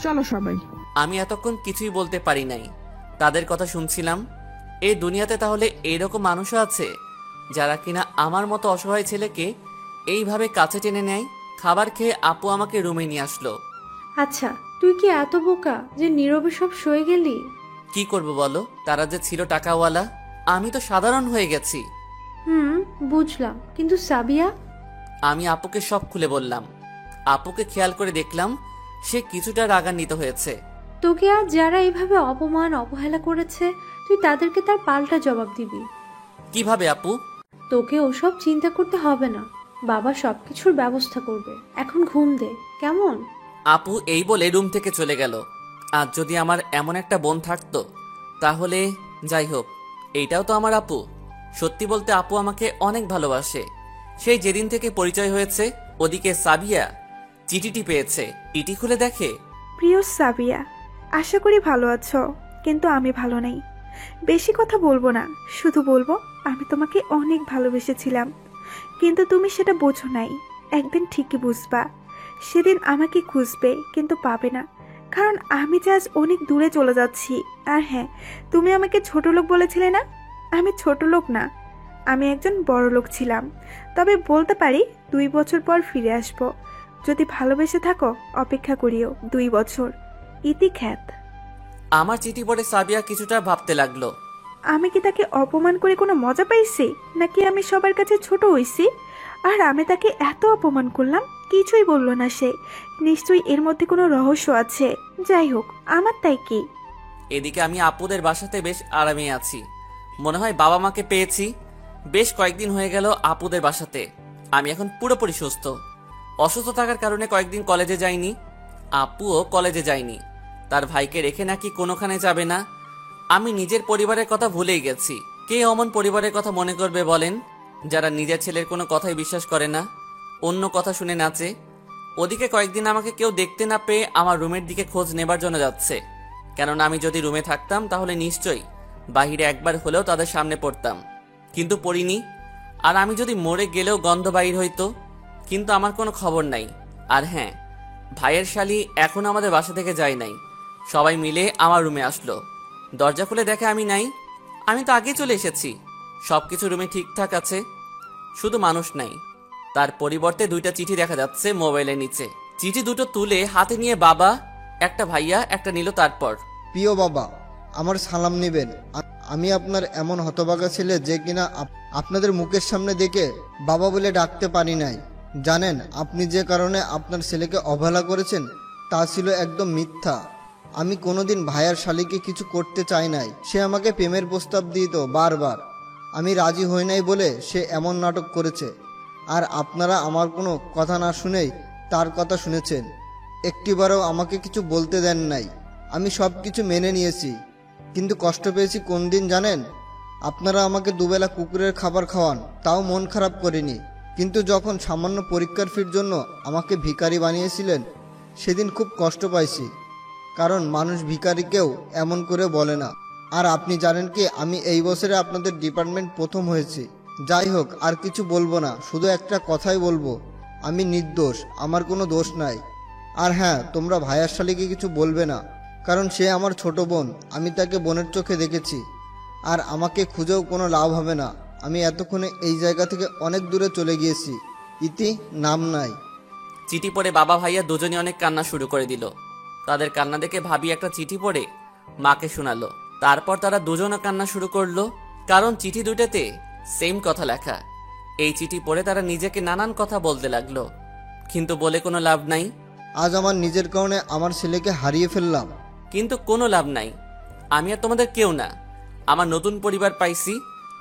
চলো সবাই। আমি এতক্ষণ কিছুই বলতে পারি নাই। তাদের কথা শুনছিলাম। এই দুনিয়াতে তাহলে এইরকম মানুষও আছে যারা কিনা আমার মতো অসহায় ছেলেকে এইভাবে কাছে টেনে নেয়। খাবার খেয়ে আপু আমাকে রুমে নিয়ে আসলো। আচ্ছা, তুই কি এত বোকা যে নীরবে সব সয়ে গেলি? কি করব বলো? তারা যে ছিল টাকাওয়ালা, আমি তো সাধারণ হয়ে গেছি। বুঝলাম, কিন্তু সাবিয়া? আমি আপুকে সব খুলে বললাম। আপুকে খেয়াল করে দেখলাম সে কিছুটা রাগান্বিত হয়েছে। তোকে আজ যারা এইভাবে অপমান অবহেলা করেছে, তুই তাদেরকে তার পাল্টা জবাব দিবি। কিভাবে আপু? তোকে ওসব চিন্তা করতে হবে না, বাবা সবকিছুর ব্যবস্থা করবে। এখন ঘুম দে, কেমন? আপু এই বলে রুম থেকে চলে গেল। আজ যদি আমার এমন একটা বোন থাকতো তাহলে। যাই হোক, এইটাও তো আমার আপু। সত্যি বলতে আপু আমাকে অনেক ভালোবাসে। সেই যেদিন থেকে পরিচয় হয়েছে। ওদিকে সাবিয়া চিঠিটি পেয়েছে। চিঠি খুলে দেখে, প্রিয় সাবিয়া, আশা করি ভালো আছো, কিন্তু আমি ভালো নেই। বেশি কথা বলবো না, শুধু বলবো আমি তোমাকে অনেক ভালোবেসেছিলাম, কিন্তু তুমি সেটা বোঝো নাই। একদিন ঠিকই বুঝবা। সেদিন আমাকে খুঁজবে, কিন্তু পাবে না, কারণ আমি যে আজ অনেক দূরে চলে যাচ্ছি। আর হ্যাঁ, তুমি আমাকে ছোট লোক বলেছিলে না? আমি ছোট লোক না, আমি একজন বড় লোক ছিলাম। তবে বলতে পারি 2 বছর পর ফিরে আসবো। যদি ভালোবেসে থাকো অপেক্ষা করিও 2 বছর। ইতি খ্যাত। আমার চিঠি পড়ে সাবিয়া কিছুটা ভাবতে লাগলো। আমি কি তাকে অপমান করে কোনো মজা পাইছি, নাকি আমি সবার কাছে ছোট হইছি আর আমি তাকে এত অপমান করলাম কিছুই বলল না সে। নিশ্চয়ই এর মধ্যে কোনো রহস্য আছে। যাই হোক, আমার তাই কি। এদিকে আমি আপুদের বাসাতে বেশ আরামে আছি। মনে হয় বাবা মাকে পেয়েছি। বেশ কয়েকদিন হয়ে গেল আপুদের বাসাতে। আমি এখন পুরোপুরি সুস্থ। অসুস্থ থাকার কারণে কয়েকদিন কলেজে যাইনি। আপুও কলেজে যায়নি। তার ভাইকে রেখে নাকি কোনোখানে যাবে না। আমি নিজের পরিবারের কথা ভুলেই গেছি। কে অমন পরিবারের কথা মনে করবে বলেন, যারা নিজের ছেলের কোনো কথাই বিশ্বাস করে না, অন্য কথা শুনে নাচে। ওদিকে কয়েকদিন আমাকে কেউ দেখতে না পেয়ে আমার রুমের দিকে খোঁজ নেবার জন্য যাচ্ছে। কেননা আমি যদি রুমে থাকতাম তাহলে নিশ্চয়ই বাহিরে একবার হলেও তাদের সামনে পড়তাম, কিন্তু পড়িনি। আর আমি যদি মরে গেলেও গন্ধ বাইর হইতো, কিন্তু আমার কোনো খবর নাই। আর হ্যাঁ, ভাইয়ের শালি এখন আমাদের বাসা থেকে যায় নাই। সবাই মিলে আমার রুমে আসলো। দরজা খুলে দেখে আমি নাই। আমি তো আগে চলে এসেছি। সবকিছু রুমে ঠিকঠাক আছে, শুধু মানুষ নাই। তার পরিবর্তে 2টা চিঠি দেখা যাচ্ছে মোবাইলের নিচে। চিঠি দুটো তুলে হাতে নিয়ে বাবা, একটা ভাইয়া, একটা নিল। তারপর, প্রিয় বাবা, আমার সালাম নেবেন। আমি আপনার এমন হতভাগা ছেলে যে কিনা আপনাদের মুখের সামনে দেখে বাবা বলে ডাকতে পারি নাই। জানেন, আপনি যে কারণে আপনার ছেলেকে অবহেলা করেছেন তা ছিল একদম মিথ্যা। আমি কোনোদিন ভাইয়ার শালিকে কিছু করতে চাই নাই। সে আমাকে প্রেমের প্রস্তাব দিত বারবার। আমি রাজি হই নাই বলে সে এমন নাটক করেছে। আর আপনারা আমার কোনো কথা না শুনেই তার কথা শুনেছেন। একটিবারও আমাকে কিছু বলতে দেন নাই। আমি সব কিছু মেনে নিয়েছি, কিন্তু কষ্ট পেয়েছি কোন দিন জানেন? আপনারা আমাকে দুবেলা কুকুরের খাবার খাওয়ান, তাও মন খারাপ করিনি। কিন্তু যখন সামান্য পরীক্ষার ফির জন্য আমাকে ভিখারি বানিয়েছিলেন, সেদিন খুব কষ্ট পাইছি। কারণ মানুষ ভিখারিকেও এমন করে বলে না। আর আপনি জানেন কি, আমি এই বছরে আপনাদের ডিপার্টমেন্ট প্রথম হয়েছি। যাই হোক, আর কিছু বলবো না, শুধু একটা কথাই বলবো, আমি নির্দোষ, আমার কোনো দোষ নাই। আর হ্যাঁ, তোমরা ভাইয়ার শালিকে কিছু বলবে না, কারণ সে আমার ছোট বোন। আমি তাকে বোনের চোখে দেখেছি। আর আমাকে খুঁজেও কোনো লাভ হবে না। আমি এতক্ষণে এই জায়গা থেকে অনেক দূরে চলে গিয়েছি। ইতি, নাম নাই। চিঠি পড়ে বাবা ভাইয়া দুজনে অনেক কান্না শুরু করে দিল। তাদের কান্না দেখে ভাবি একটা চিঠি পড়ে মাকে শোনালো। তারপর তারা দুজনে কান্না শুরু করলো, কারণ চিঠি দুটাতে সেম কথা লেখা। এই চিঠি পড়ে তারা নিজেকে নানান কথা বলতে লাগলো, কিন্তু বলে কোনো লাভ নাই। আজ আমার নিজের কারণে আমার ছেলেকে হারিয়ে ফেললাম। কিন্তু কোনো লাভ নাই। আমি আর তোমাদের কেউ না। আমার নতুন পরিবার পাইছি,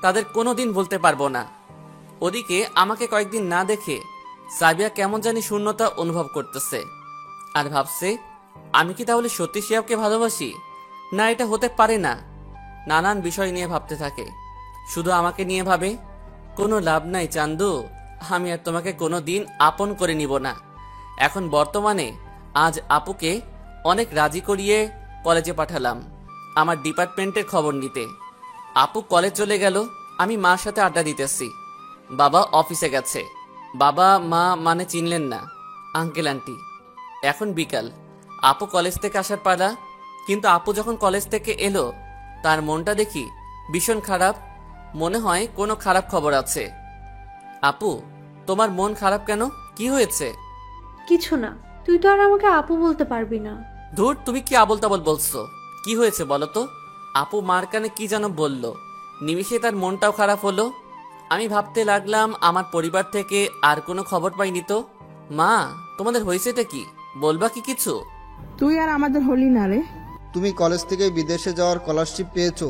তাদের কোনোদিন বলতে পারবো না। ওদিকে আমাকে কয়েকদিন না দেখে সাবিয়া কেমন জানি শূন্যতা অনুভব করতেছে। আর ভাবছে, আমি কি তাহলে সত্যি শিহাবকে ভালোবাসি? না, এটা হতে পারে না। নানান বিষয় নিয়ে ভাবতে থাকে, শুধু আমাকে নিয়ে ভাবে। কোনো লাভ নাই চান্দু, আমি আর তোমাকে কোনো দিন আপন করে নিব না। এখন বর্তমানে আজ আপুকে অনেক রাজি করিয়ে কলেজে পাঠালাম আমার ডিপার্টমেন্টের খবর নিতে। আপু কলেজ চলে গেল, আমি মার সাথে আড্ডা দিতেছি। বাবা অফিসে গেছে। বাবা মা মানে চিনলেন না, আঙ্কেল আন্টি। এখন বিকাল, আপু কলেজ থেকে আসার পালা। কিন্তু আপু যখন কলেজ থেকে এলো, তার মনটা দেখি ভীষণ খারাপ। মনে হয় কোনো খারাপ খবর আছে। আপু, তোমার মন খারাপ কেন? কি হয়েছে? কিছু না, তুই তো আর আমাকে আপু বলতে পারবি না। ধুর, তুমি কি আবল তাবল বলছো? কি হয়েছে বলো তো? আপু মার কানে কি যেন বলল, নিমিষে তার মনটাও খারাপ হলো। আমি ভাবতে লাগলাম আমার পরিবার থেকে আর কোনো খবর পাইনি তো। মা, তোমাদের হয়েছেটা কি? বলবা কি কিছু? তুই আর আমাদের হলি না রে। তুমি কলেজ থেকে বিদেশে যাওয়ার স্কলারশিপ পেয়েছো।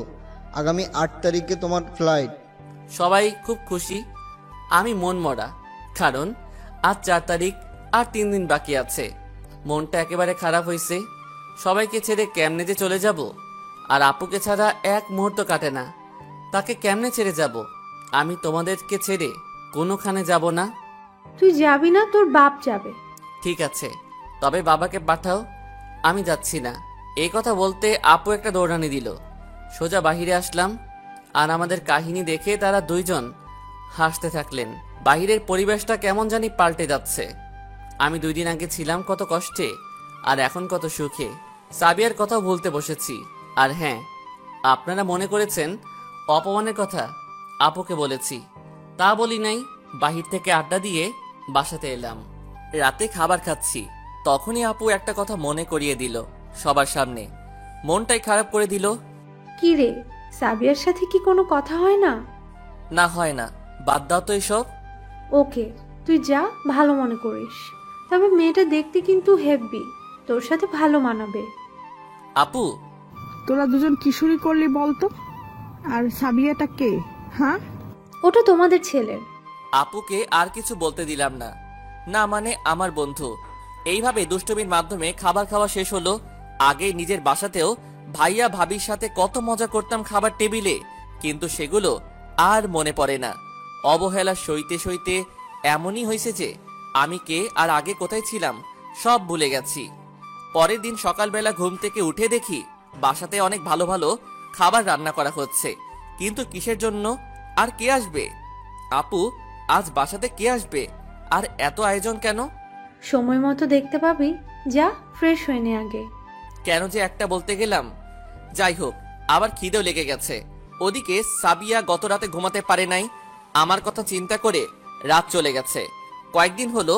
আগামী 8 তারিখে তোমার ফ্লাইট। সবাই খুব খুশি, আমি মন মরা। কারণ আজ 4 তারিখ, আর 3 দিন বাকি আছে। মনটা একেবারে খারাপ হয়েছে। সবাইকে ছেড়ে কেমনে যে চলে যাব। আর আপুকে ছাড়া এক মুহূর্ত কাটে না। তাকে কেমনে ছেড়ে যাব? আমি তোমাদেরকে ছেড়ে কোনোখানে যাব না। তুই যাবি না, তোর বাপ যাবে। ঠিক আছে, তবে বাবাকে পাঠাও, আমি যাচ্ছি না। এই কথা বলতে আপু একটা দৌড়ানি দিল। সোজা বাহিরে আসলাম। আর আমাদের কাহিনী দেখে তারা দুইজন হাসতে থাকলেন। বাহিরের পরিবেশটা কেমন জানি পাল্টে যাচ্ছে। আমি 2 দিন আগে ছিলাম কত কষ্টে, আর এখন কত সুখে। সাবিয়ার কথাও বলতে বসেছি। আর হ্যাঁ, আপনারা মনে করেছেন অপমানের কথা আপুকে বলেছি, তা বলি নাই। বাহির থেকে আড্ডা দিয়ে বাসাতে এলাম। রাতে খাবার খাচ্ছি, তখনই আপু একটা কথা মনে করিয়ে দিল সবার সামনে। মনটাই খারাপ করে দিল। কি রে, সাবিয়ার সাথে কি কোনো কথা হয় না? না, হয় না। বাদ দাও তো এসব। ওকে, তুই যা, ভালো মনে করিস। তবে মেয়েটা দেখতে কিন্তু হেব্বি, তোর সাথে ভালো মানাবে। আপু, তোরা দুজন কিশোরী করলি বলতো? আর সাবিয়াটা কে? হ্যাঁ, ওটা তোমাদের ছেলের। আপুকে আর কিছু বলতে দিলাম না। না মানে আমার বন্ধু। এইভাবে দুষ্টুমির মাধ্যমে খাবার খাওয়া শেষ হলো। আগে নিজের বাসাতেও ভাইয়া ভাবির সাথে কত মজা করতাম খাবার টেবিলে, কিন্তু সেগুলো আর মনে পড়ে না। অবহেলা সইতে সইতে এমনই হয়েছে যে আমি কে আর আগে কোথায় ছিলাম সব ভুলে গেছি। পরের দিন সকালবেলা ঘুম থেকে উঠে দেখি বাসাতে অনেক ভালো ভালো খাবার রান্না করা হচ্ছে, কিন্তু কিসের জন্য আর কে আসবে? আপু, আজ বাসাতে কে আসবে আর এত আয়োজন কেন? সময় মতো দেখতে পাবি, যা ফ্রেশ হয়ে নে আগে। কেন যে একটা বলতে গেলাম। যাই হোক, আবার খিদেও লেগে গেছে। ওদিকে সাবিয়া গত রাতে ঘুমাতে পারে নাই। আমার কথা চিন্তা করে রাত চলে গেছে। কয়েকদিন হলো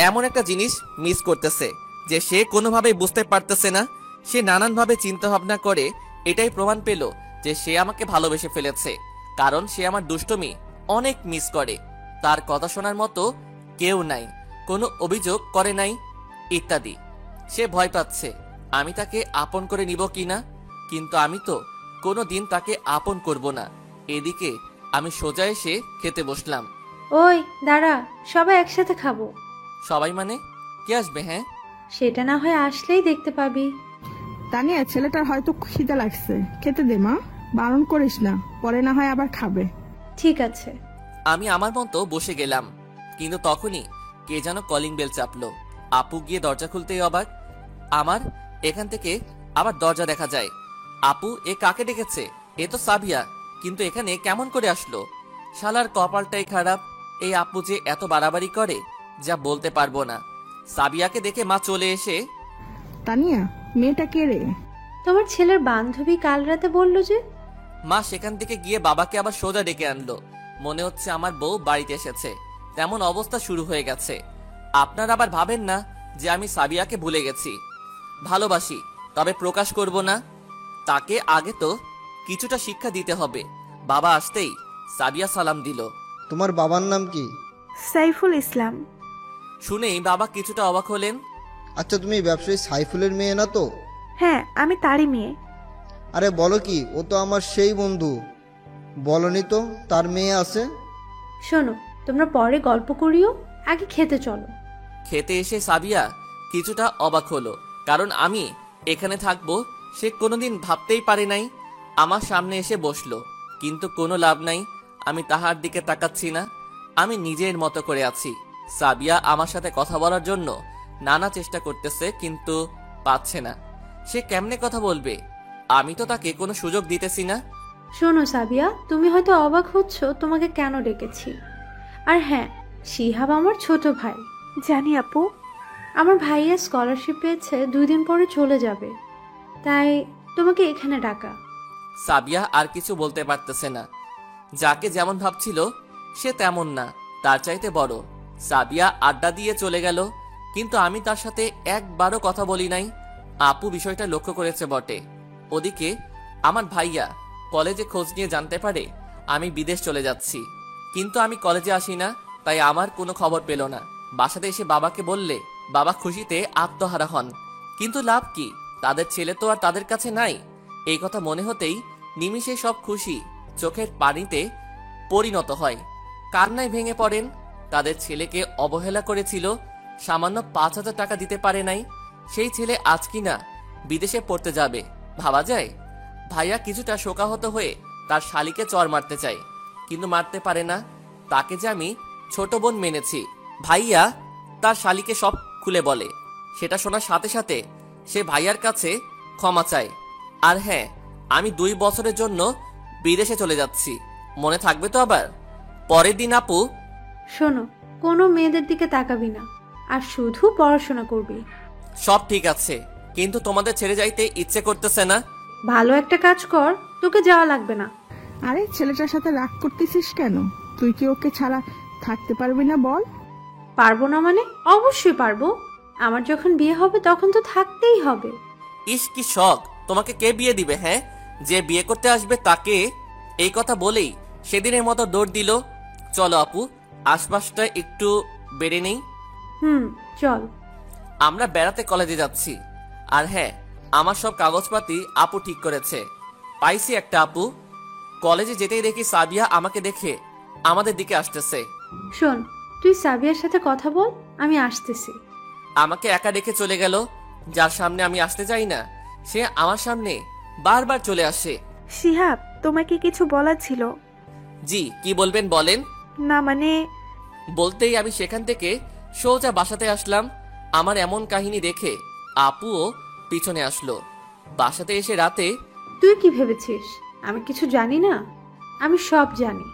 এমন একটা জিনিস মিস করতেছে যে সে কোনোভাবেই বুঝতে পারতেছে না। সে নানানভাবে চিন্তা ভাবনা করে এটাই প্রমাণ পেল যে সে আমাকে ভালোবেসে ফেলেছে, কারণ সে আমার দুষ্টুমি অনেক মিস করে। তার কথা শোনার মতো কেউ নাই, কোনো অভিযোগ করে নাই ইত্যাদি। সে ভয় পাচ্ছে আমি তাকে আপন করে নিব কিনা, কিন্তু আমি তো কোনো দিন তাকে আপন করব না। এদিকে আমি সোজা এসে খেতে বসলাম। ওই দাঁড়া, সবাই একসাথে খাবো। সবাই মানে কে আসবে? হ্যাঁ, সেটা না হয় আসলেই দেখতে পাবি। তানিয়া, ছেলেটার হয়তো খিদে লাগছে, খেতে দে মা, বারণ করিস না, পরে না হয় আবার খাবে। ঠিক আছে। আমি আমার মতো বসে গেলাম, কিন্তু তখনই কে যেন কলিং বেল চাপলো। আপু গিয়ে দরজা খুলতেই অবাক। আমার এখান থেকে আবার দরজা দেখা যায়। আপু, এ কাকে ডেকেছে? এ তো সাবিয়া, কিন্তু এখানে কেমন করে আসলো? শালার কপালটাই খারাপ। এই আপু যে এত বাড়াবাড়ি করে যা বলতে পারবো না। সাবিয়াকে দেখে মা চলে এসে, তানিয়া, মেয়েটা কে রে? তোমার ছেলের বান্ধবী কাল রাতে বলল যে। মা সেখান থেকে গিয়ে বাবাকে আবার সোজা ডেকে আনলো। মনে হচ্ছে আমার বউ বাড়িতে এসেছে, তেমন অবস্থা শুরু হয়ে গেছে। আপনারা আবার ভাবেন না যে আমি সাবিয়াকে ভুলে গেছি। ভালোবাসি, তবে প্রকাশ করব না। তাকে আগে তো কিছুটা শিক্ষা দিতে হবে। বাবা আসতেই সাবিয়া সালাম দিল। তোমার বাবার নাম কি? সাইফুল ইসলাম। শুনেই বাবা কিছুটা অবাক হলেন। আচ্ছা, তুমি ব্যবসায়ী সাইফুলের মেয়ে না তো? হ্যাঁ, আমি তারই মেয়ে। আরে বলো কি, ও তো আমার সেই বন্ধু। বলনি তো তার মেয়ে আছে? শোনো, তোমরা পরে গল্প করিও, আগে খেতে চলো। খেতে এসে সাবিয়া কিছুটা অবাক হলো, কারণ আমি এখানে থাকবো সে কোনোদিন ভাবতেই পারে নাই। আমার সামনে এসে বসলো, কিন্তু কোনো লাভ নাই। আমি তাহার দিকে তাকাচ্ছি না, আমি নিজের মতো করে আছি। সাবিয়া আমার সাথে কথা বলার জন্য নানা চেষ্টা করতেছে, কিন্তু পাচ্ছে না। সে কেমনে কথা বলবে? আমি তো তাকে কোনো সুযোগ দিতেছি না। শোনো সাবিয়া, তুমি হয়তো অবাক হচ্ছ তোমাকে কেন ডেকেছি। আর হ্যাঁ, শিহাব আমার ছোট ভাই। জানি আপু। আমার ভাইয়া স্কলারশিপ পেয়েছে, 2 দিন পরে চলে যাবে, তাই তোমাকে এখানে ডাকা। সাবিয়া আর কিছু বলতে পারতেছে না। যাকে যেমন ভাবছিল সে তেমন না, তার চাইতে বড়। সাবিয়া আড্ডা দিয়ে চলে গেল, কিন্তু আমি তার সাথে একবারও কথা বলি নাই। আপু বিষয়টা লক্ষ্য করেছে বটে। ওদিকে আমার ভাইয়া কলেজে খোঁজ নিয়ে জানতে পারে আমি বিদেশ চলে যাচ্ছি, কিন্তু আমি কলেজে আসি না, তাই আমার কোনো খবর পেল না। বাসাতে এসে বাবাকে বললে বাবা খুশিতে আত্মহারা হন, কিন্তু লাভ কি? তাদের ছেলে তো আর তাদের কাছে নাই। এই কথা মনে হতেই নিমিষে সব খুশি চোখের পানিতে পরিণত হয়। কান্নায় ভেঙে পড়েন। তাদের ছেলেকে অবহেলা করেছিল, সামান্য 5,000 টাকা দিতে পারে নাই। সেই ছেলে আজ কিনা বিদেশে পড়তে যাবে, ভাবা যায়? ভাইয়া কিছুটা শোকাহত হয়ে তার শালিকে চর মারতে চায়, কিন্তু মারতে পারে না। তাকে যে আমি ছোট বোন মেনেছি। ভাইয়া তার শালিকে সব খুলে বলে। সেটা শোনার সাথে সাথে সে ভাইয়ার কাছে ক্ষমা চায়। আর হ্যাঁ, আমি 2 বছরের জন্য বিদেশে চলে যাচ্ছি, মনে থাকবে তো? আবার পরের দিন আপু, শোনো, কোনো মেয়েদের দিকে তাকাবি না, আর শুধু পড়াশোনা করবি। সব ঠিক আছে, কিন্তু তোমাদের ছেড়ে যাইতে ইচ্ছে করতেছে না। ভালো একটা কাজ কর, তোকে যাওয়া লাগবে না। আরে ছেলেটার সাথে রাগ করতেছিস কেন? তুই কি ওকে ছাড়া থাকতে পারবি না বল? পারবো না মানে? অবশ্যই পারবো। আমার যখন বিয়ে হবে তখন তো থাকতেই হবে। ইস কি শখ! তোমাকে কে বিয়ে দিবে? হ্যাঁ, যে বিয়ে করতে আসবে তাকে। এই কথা বলেই সেদিনের মতো দৌড় দিল। চলো আপু, আশপাশটা একটু বেড়ে নেই। চল। আমরা বেড়াতে কলেজে যাচ্ছি। আর হ্যাঁ, আমার সব কাগজপাতি আপু ঠিক করেছে। পাইছি একটা আপু। কলেজে যেতেই দেখি সাবিয়া আমাকে দেখে আমাদের দিকে আসতেছে। শোন, তুই সাবিয়ার সাথে কথা বল, আমি আসতেছি। আমাকে একা রেখে চলে গেল। যার সামনে আমি আসতে চাই না, সে আমার সামনে বারবার চলে আসে। শিহাব, তোমাকে কিছু বলার ছিল। জি, কি বলবেন বলেন। না মানে, বলতেই আমি সেখান থেকে সোজা বাসাতে আসলাম। আমার এমন কাহিনী দেখে আপুও পিছনে আসলো। বাসাতে এসে রাতে তুই কি ভেবেছিস আমি কিছু জানি না? আমি সব জানি।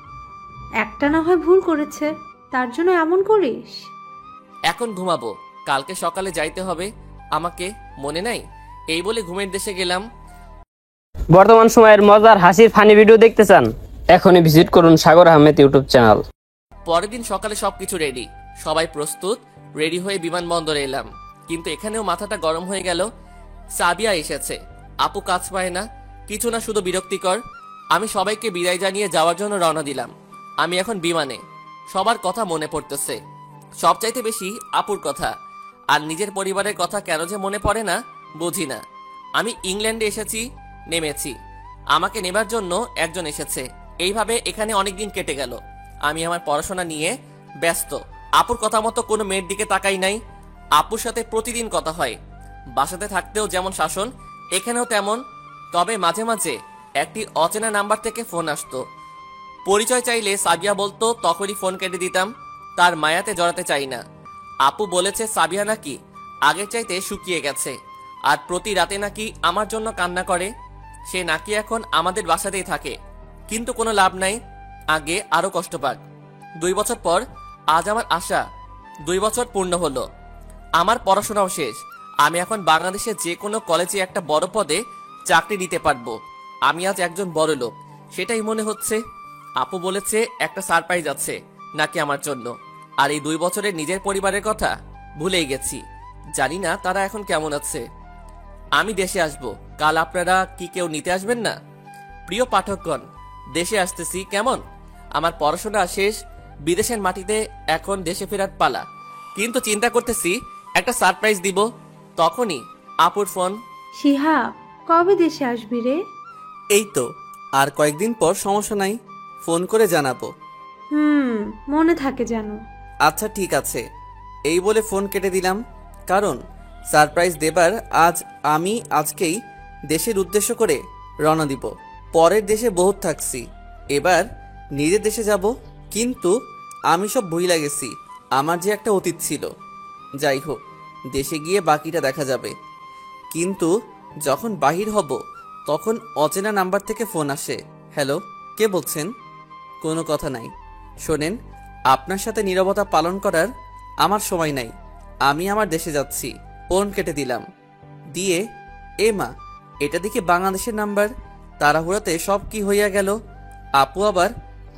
একটা না হয় ভুল করেছে, তার জন্য এমন করিস? এখন ঘুমাবো, কালকে সকালে যাইতে হবে আমাকে, মনে নাই? এই বলে ঘুমের দেশে গেলাম। বর্তমান সময়ের মজার হাসির ফানি ভিডিও দেখতে চান? এখনই ভিজিট করুন সাগর আহমেদ ইউটিউব চ্যানেল। পরের দিন সকালে সবকিছু রেডি, সবাই প্রস্তুত। রেডি হয়ে বিমানবন্দরে এলাম, কিন্তু এখানেও মাথাটা গরম হয়ে গেল। সাবিয়া এসেছে, আপু কাজ পায় না, কিছু না, শুধু বিরক্তিকর। আমি সবাইকে বিদায় জানিয়ে যাওয়ার জন্য রওনা দিলাম। আমি এখন বিমানে, সবার কথা মনে পড়তেছে, সবচাইতে বেশি আপুর কথা। আর নিজের পরিবারের কথা কেন যে মনে পড়ে না বুঝি না। আমি ইংল্যান্ডে এসেছি, নেমেছি, আমাকে নেবার জন্য একজন এসেছে। এইভাবে এখানে অনেকদিন কেটে গেল। আমি আমার পড়াশোনা নিয়ে ব্যস্ত। আপুর কথা মতো কোনো মেয়ের দিকে তাকাই নাই। আপুর সাথে প্রতিদিন কথা হয়। বাসাতে থাকতেও যেমন শাসন, এখানেও তেমন। তবে মাঝে মাঝে একটি অচেনা নাম্বার থেকে ফোন আসতো। পরিচয় চাইলে সাবিয়া বলতো, তখনই ফোন কেটে দিতাম। তার মায়াতে জড়াতে চাই না। আপু বলেছে সাবিয়া নাকি আগের চাইতে শুকিয়ে গেছে, আর প্রতি রাতে নাকি আমার জন্য কান্না করে। সে নাকি এখন আমাদের বাসাতেই থাকে, কিন্তু কোনো লাভ নাই, আগে আরো কষ্ট পাক। 2 বছর পর আজ আমার আশা 2 বছর পূর্ণ হলো। আমার পড়াশোনাও শেষ। আমি এখন বাংলাদেশে যে কোনো কলেজে একটা বড় পদে চাকরি নিতে পারবো। আমি আজ একজন বড় লোক, সেটাই মনে হচ্ছে। আপু বলেছে একটা সারপ্রাইজ আছে নাকি আমার জন্য। আর এই 2 বছরের নিজের পরিবারের কথা ভুলেই গেছি। জানি না তারা এখন কেমন আছে। আমি দেশে আসব, কাল আপনারা কি কেউ নিতে আসবেন না? প্রিয় পাঠকগণ, দেশে আসতেছি। কেমন? আমার পড়াশোনা শেষ, বিদেশের মাটিতে এখন দেশে ফেরার পালা। কিন্তু চিন্তা করতেছি একটা সারপ্রাইজ দিব। তখনই আপুর ফোন। শিহাব, কবে দেশে আসবি রে? এই তো আর কয়েকদিন পর, সমস্যা নাই, ফোন করে জানাবো। মনে থাকে জানো। আচ্ছা ঠিক আছে। এই বলে ফোন কেটে দিলাম, কারণ সারপ্রাইজ দেবার আমি আজকেই দেশের উদ্দেশ্য করে রওনা দিব। পরের দেশে বহুত থাকছি, এবার নিজের দেশে যাব। কিন্তু আমি সব ভুইলা গেছি, আমার যে একটা অতীত ছিল। যাই হোক, দেশে গিয়ে বাকিটা দেখা যাবে। কিন্তু যখন বাহির হব তখন অচেনা নাম্বার থেকে ফোন আসে। হ্যালো, কে বলছেন? কোনো কথা নাই, শোনেন, আপনার সাথে নীরবতা পালন করার আমার সময় নাই, আমি আমার দেশে যাচ্ছি। ফোন কেটে দিলাম, দিয়ে এ মা, এটা দেখি বাংলাদেশের নাম্বার। তাড়াহুড়াতে সব কি হইয়া গেল। আপু আবার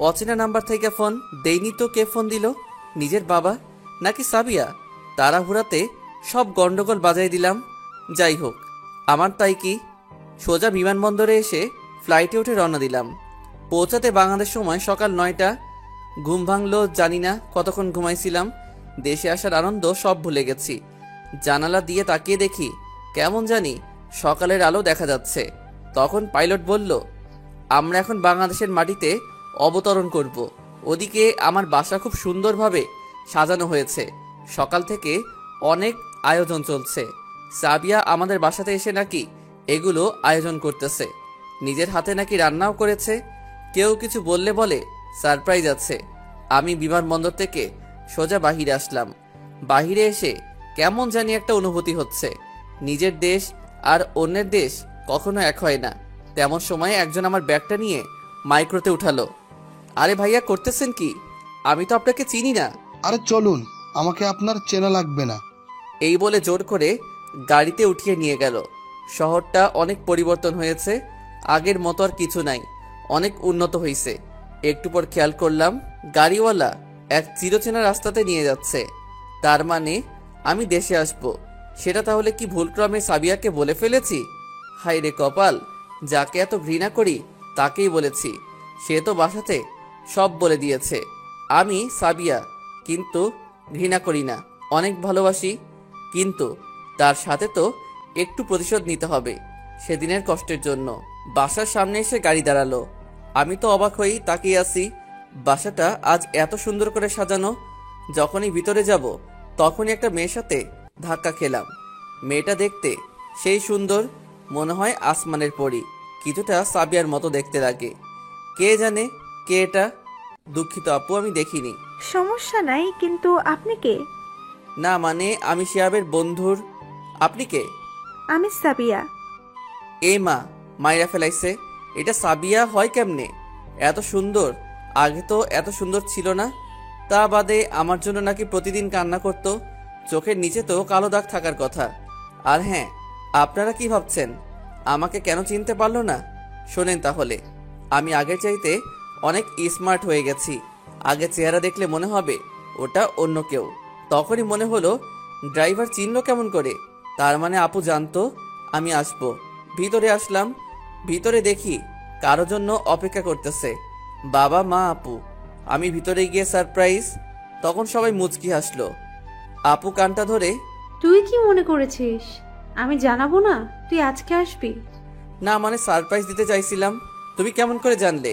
অচেনা নাম্বার থেকে ফোন। দেইনি তো, কে ফোন দিল? নিজের বাবা নাকি সাবিয়া? তাড়াহুড়াতে সব গন্ডগোল বাজাই দিলাম। যাই হোক, আমার তাই কি, সোজা বিমানবন্দরে এসে ফ্লাইটে উঠে রওনা দিলাম। পৌঁছাতে বাংলাদেশ সময় সকাল 9টা। ঘুম ভাঙলো জানি না, কতক্ষণ ঘুমাইছিলাম। দেশে আসার আনন্দ সব ভুলে গেছি। জানালা দিয়ে তাকিয়ে দেখি কেমন জানি সকালের আলো দেখা যাচ্ছে। তখন পাইলট বলল, আমরা এখন বাংলাদেশের মাটিতে অবতরণ করব। ওদিকে আমার বাসা খুব সুন্দরভাবে সাজানো হয়েছে। সকাল থেকে অনেক আয়োজন চলছে। সাবিয়া আমাদের বাসাতে এসে নাকি এগুলো আয়োজন করতেছে। নিজের হাতে নাকি রান্নাও করেছে। কেউ কিছু বললে বলে সারপ্রাইজ আছে। আমি বিমানবন্দর থেকে সোজা বাহিরে আসলাম। বাহিরে এসে কেমন জানি একটা অনুভূতি হচ্ছে। নিজের দেশ আর অন্যের দেশ কখনো এক হয় না। তেমন সময় একজন আমার ব্যাগটা নিয়ে মাইক্রোতে উঠালো। আরে ভাইয়া, করতেছেন কি? আমি তো আপনাকে চিনি না। আরে চলুন, আমাকে আপনার চেনা লাগবে না। এই বলে জোর করে গাড়িতে উঠিয়ে নিয়ে গেল। শহরটা অনেক পরিবর্তন হয়েছে, আগের মতো আর কিছু নাই, অনেক উন্নত হয়েছে। একটু পর খেয়াল করলাম গাড়িওয়ালা এক চিরচেনা রাস্তাতে নিয়ে যাচ্ছে। তার মানে আমি দেশে আসব। সেটা তাহলে কি ভুলক্রমে সাবিয়াকে বলে ফেলেছি? হায় রে কপাল, যাকে এত ঘৃণা করি তাকেই বলেছি। সে তো বাসাতে সব বলে দিয়েছে। আমি সাবিয়া কিন্তু ঘৃণা করি না। অনেক ভালোবাসি, কিন্তু তার সাথে তো একটু প্রতিশোধ নিতে হবে সেদিনের কষ্টের জন্য। বাসার সামনে এসে গাড়ি দাঁড়ালো। আমি তো অবাক হয়েই তাকিয়ে আছি। বাসাটা আজ এত সুন্দর করে সাজানো। যখনই ভিতরে যাব তখনই একটা মেয়ের সাথে ধাক্কা খেলাম। মেয়েটা দেখতে সেই সুন্দর, মনে হয় আসমানের পরী, কিছুটা সাবিয়ার মতো দেখতে লাগে। কে জানে কে এটা? দুঃখিত আপু, আমি দেখিনি। সমস্যা নাই, কিন্তু আপনি কে? না মানে আমি শিহাবের বন্ধুর। আপনি কে? আমি সাবিয়া। এ মা, মাইরা ফেলাইছে। এটা সাবিয়া হয় কেমনে? এত সুন্দর, আগে তো এত সুন্দর ছিল না। তা বাদে আমার জন্য নাকি প্রতিদিন কান্না করত। চোখের নিচে তো কালো দাগ থাকার কথা। আর হ্যাঁ, আপনারা কি ভাবছেন আমাকে কেন চিনতে পারলো না? শোনেন তাহলে, আমি আগের চাইতে অনেক স্মার্ট হয়ে গেছি। আগে চেহারা দেখলে মনে হবে ওটা অন্য কেউ। তখনই মনে হলো ড্রাইভার চিনলো কেমন করে? তার মানে আপু জানতো আমি আসবো। ভিতরে আসলাম। ভিতরে দেখি কারো জন্য অপেক্ষা করতেছে বাবা, মা, আপু। আমি ভিতরে গিয়ে সারপ্রাইজ। তখন সবাই মুচকি হাসলো। আপু কানটা ধরে, তুই কি মনে করেছিস আমি জানাবো না তুই আজকে আসবি? না মানে সারপ্রাইজ দিতে চাইছিলাম। তুমি কেমন করে জানলে?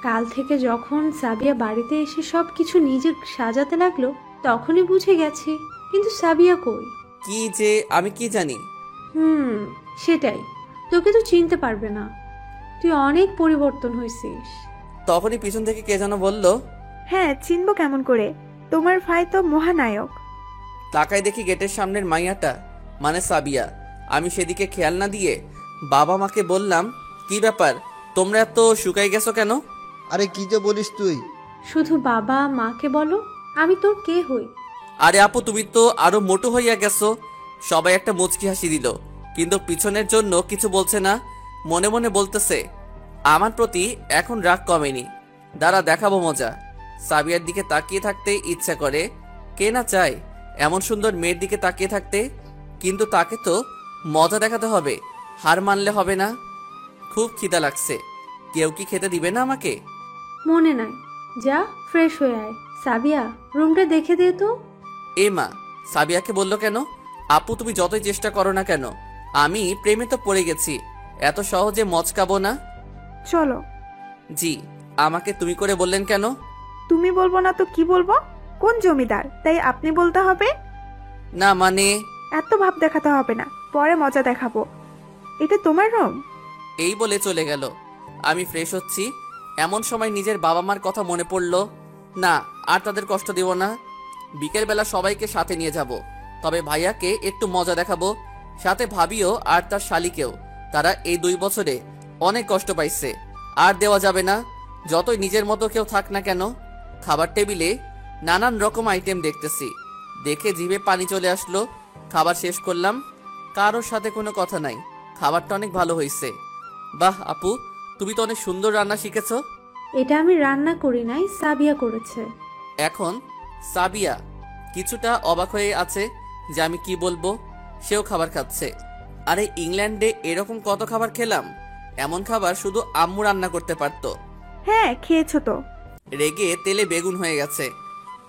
কাল থেকে যখন সাবিয়া বাড়িতে এসে সব কিছু নিজে সাজাতে লাগলো তখনই বুঝে গেছি। কিন্তু সাবিয়া কই? কি যে আমি কি জানি? সেটাই, তোকে তো চিনতে পারবে না। তুই অনেক পরিবর্তন হয়েছিস। তখনই পিছন থেকে কে যেন বলল, হ্যাঁ, চিনবো কেমন করে? তোমার ভাই তো মহানায়ক। তাকায় দেখি গেটের সামনের মাইয়াটা, মানে সাবিয়া। আমি সেদিকে খেয়াল না দিয়ে বাবা মাকে বললাম, কি ব্যাপার, তোমরা এত শুকাই গেছো কেন? আরে কি যে বলিস তুই? শুধু বাবা মাকে বলো, আমি তোর কে হই? আরে আপু, তুমি তো আরো মোটু হইয়া গেছো। সবাই একটা মুচকি হাসি দিল, কিন্তু পিছনের জন্য কিছু বলছে না। মনে মনে বলতেছে আমার প্রতি এখন রাগ কমেনি, দাঁড়া দেখাবো মজা। সাবিয়ার দিকে তাকিয়ে থাকতে ইচ্ছা করে, কে না চায় এমন সুন্দর মেয়ের দিকে তাকিয়ে থাকতে? কিন্তু তাকে তো মজা দেখাতে হবে, হার মানলে হবে না। খুব খিদা লাগছে, কেউ কি খেতে দিবে না আমাকে? মনে নাই, যা ফ্রেশ হয়ে আয়। সাবিয়া, রুমটা দেখে দে তো। এ মা, সাবিয়াকে বললো কেন? আপু তুমি যতই চেষ্টা করো না কেন, আমি প্রেমে তো পড়ে গেছি, এত সহজে মচকাবো না। চলো। জি, আমাকে তুমি করে বললেন কেন? তুমি বলবো না তো কি বলবো? কোন জমিদার, তাই আপনি বলতে হবে? না মানে, এত ভাব দেখাতে হবে না, পরে মজা দেখাবো। এটা তোমার রুম? এই বলে চলে গেল। আমি ফ্রেশ হচ্ছি, এমন সময় নিজের বাবা মার কথা মনে পড়লো। না, আর তাদের কষ্ট দেব না। বিকেলবেলা সবাইকে সাথে নিয়ে যাব, তবে ভাইয়াকে একটু মজা দেখাবো, সাথে ভাবিও আর তার শালিকেও। তারা এই 2 বছরে অনেক কষ্ট পাইছে, আর দেওয়া যাবে না, যতই নিজের মতো কেউ থাক না কেন। খাবার টেবিলে নানান রকম আইটেম দেখতেছি, দেখে জিভে পানি চলে আসলো। খাবার শেষ করলাম, কারোর সাথে কোনো কথা নাই। খাবারটা অনেক ভালো হয়েছে। বাহ আপু, তুমি তো অনেক সুন্দর রান্না শিখেছো। এটা আমি রান্না করি নাই, সাবিয়া করেছে। এখন সাবিয়া কিছুটা অবাক হয়ে আছে যে আমি কি বলবো। সেও খাবার খাচ্ছে। আরে ইংল্যান্ডে এরকম কত খাবার খেলাম, এমন খাবার শুধু আম্মু রান্না করতে পারতো। হ্যাঁ, খেয়েছো তো। রেগে তেলে বেগুন হয়ে গেছে।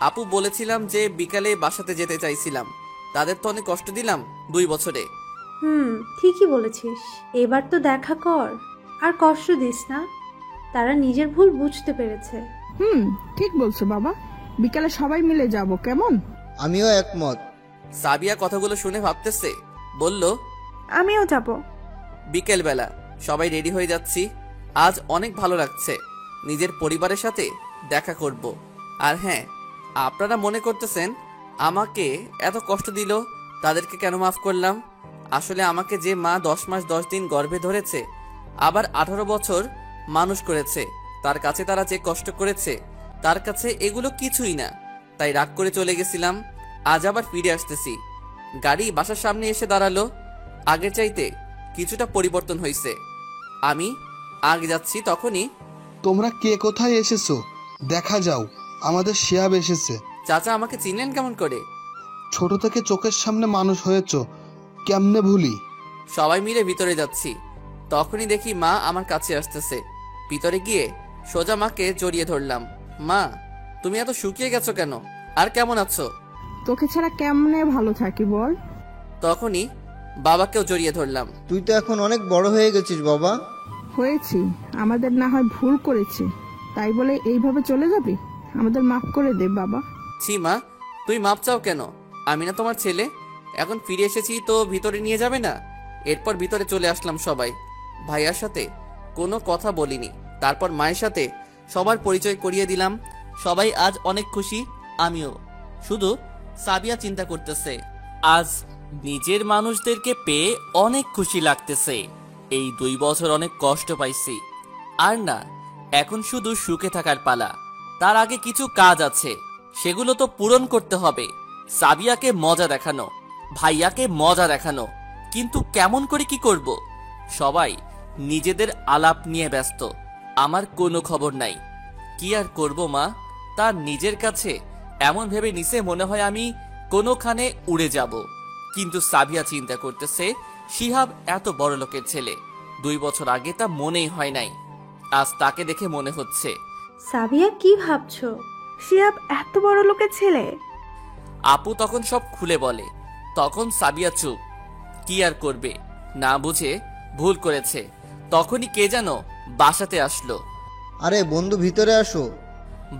আপু বলেছিলাম যে বিকালে বাসাতে যেতে চাইছিলাম, তাদের তো অনেক কষ্ট দিলাম 2 বছরে। ঠিকই বলেছিস, এবার তো দেখা কর, আর কষ্ট দিস না। তারা নিজের ভুল বুঝতে পেরেছে। ঠিক বলছো বাবা, বিকালে সবাই মিলে যাব, কেমন? আমিও একমত। সাবিয়া কথাগুলো শুনে ভাবতেছে, বলল, আমিও যাব। বিকেলবেলা সবাই রেডি হয়ে যাচ্ছি। আজ অনেক ভালো লাগছে, নিজের পরিবারের সাথে দেখা করব। আর হ্যাঁ, আপনারা মনে করতেছেন আমাকে এত কষ্ট দিল, তাদেরকে কেন মাফ করলাম? আসলে আমাকে যে মা 10 মাস 10 দিন গর্ভে ধরেছে, আবার 18 বছর মানুষ করেছে, তার কাছে তারা যে কষ্ট করেছে, তার কাছে এগুলো কিছুই না। তাই রাগ করে চলে গেছিলাম, আজ আবার ফিরে আসতেছি। গাড়ি বাসার সামনে এসে দাঁড়ালো। আগের চাইতে কিছুটা পরিবর্তন হয়েছে। আমি আগে যাচ্ছি, তখনই, তোমরা কে কোথায় এসেছো দেখা যাও, আমাদের শিহাব এসেছে। চাচা আমাকে চিনলেন কেমন করে? ছোট থেকে চোখের সামনে মানুষ হয়েছো, কেমনে ভুলি। সবাই মিলে ভিতরে যাচ্ছি, তখনই দেখি মা আমার কাছে আসতেছে। ভিতরে গিয়ে সোজা মাকে জড়িয়ে ধরলাম। মা, তুমি এত শুকিয়ে গেছো কেন? আর কেমন আছো? তোকে ছাড়া কেমনে ভালো থাকি বল। তখনই বাবাকেও জড়িয়ে ধরলাম। তুই তো এখন অনেক বড় হয়ে গেছিস বাবা। হয়েছি, আমাদের না হয় ভুল করেছি, তাই বলে এইভাবে চলে যাবি? আমাদের মাফ করে দে বাবা। ছি মা, তুই মাপ চাও কেন? আমি না তোমার ছেলে? এখন ফিরে এসেছি তো ভিতরে নিয়ে যাবে না? এরপর ভিতরে চলে আসলাম সবাই। ভাইয়ার সাথে কোনো কথা বলিনি। তারপর মায়ের সাথে সবার পরিচয় করিয়ে দিলাম। সবাই আজ অনেক খুশি, আমিও। শুধু সাবিয়া চিন্তা করতেছে। আজ নিজের মানুষদেরকে পেয়ে অনেক খুশি লাগতেছে। এই 2 বছর অনেক কষ্ট পাইছি, আর না, এখন শুধু সুখে থাকার পালা। তার আগে কিছু কাজ আছে, সেগুলো তো পূরণ করতে হবে। সাবিয়াকে মজা দেখানো, ভাইয়াকে মজা দেখানো, কিন্তু কেমন করে কি করব? সবাই নিজেদের আলাপ নিয়ে ব্যস্ত, আমার কোনো খবর নাই। কি আর করব মা, তার নিজের কাছে এমন ভেবে নিছে মনে হয় আমি কোনোখানে উড়ে যাব। কিন্তু সাবিয়া চিন্তা করতেছে, শিহাব এত বড় লোকের ছেলে, 2 বছর আগে তা মনেই হয় নাই, আজ তাকে দেখে মনে হচ্ছে। সাবিয়া কি ভাবছো? শিহাব এত বড় লোকের ছেলে? আপু তখন সব খুলে বলে। তখন সাবিয়া চুপ, কি আর করবে, না বুঝে ভুল করেছে। তখনই কে যেন বাসাতে আসলো। আরে বন্ধু, ভিতরে আসো।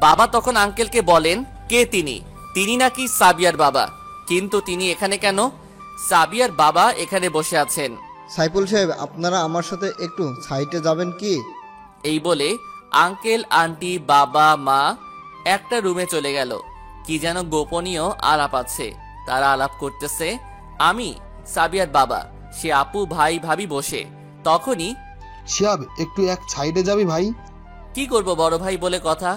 বাবা তখন আঙ্কেলকে বলেন কে তিনি, তিনি নাকি সাবিয়ার বাবা। কিন্তু তিনি এখানে কেন? সাবিয়ার বাবা এখানে বসে আছেন। সাইফুল সাহেব, আপনারা আমার সাথে একটু সাইটে যাবেন কি? এই বলে আঙ্কেল, আন্টি, বাবা, মা একটা রুমে চলে গেল। কি যেন গোপনীয় আলাপ আছে, তারা আলাপ করতেছে। আমি সাবিয়ার বাবা, সে আপু, ভাই, ভাবি বসে। তখনই শিহাব, একটু এক সাইডে যাবি ভাই? কি করব বড় ভাই বলে কথা,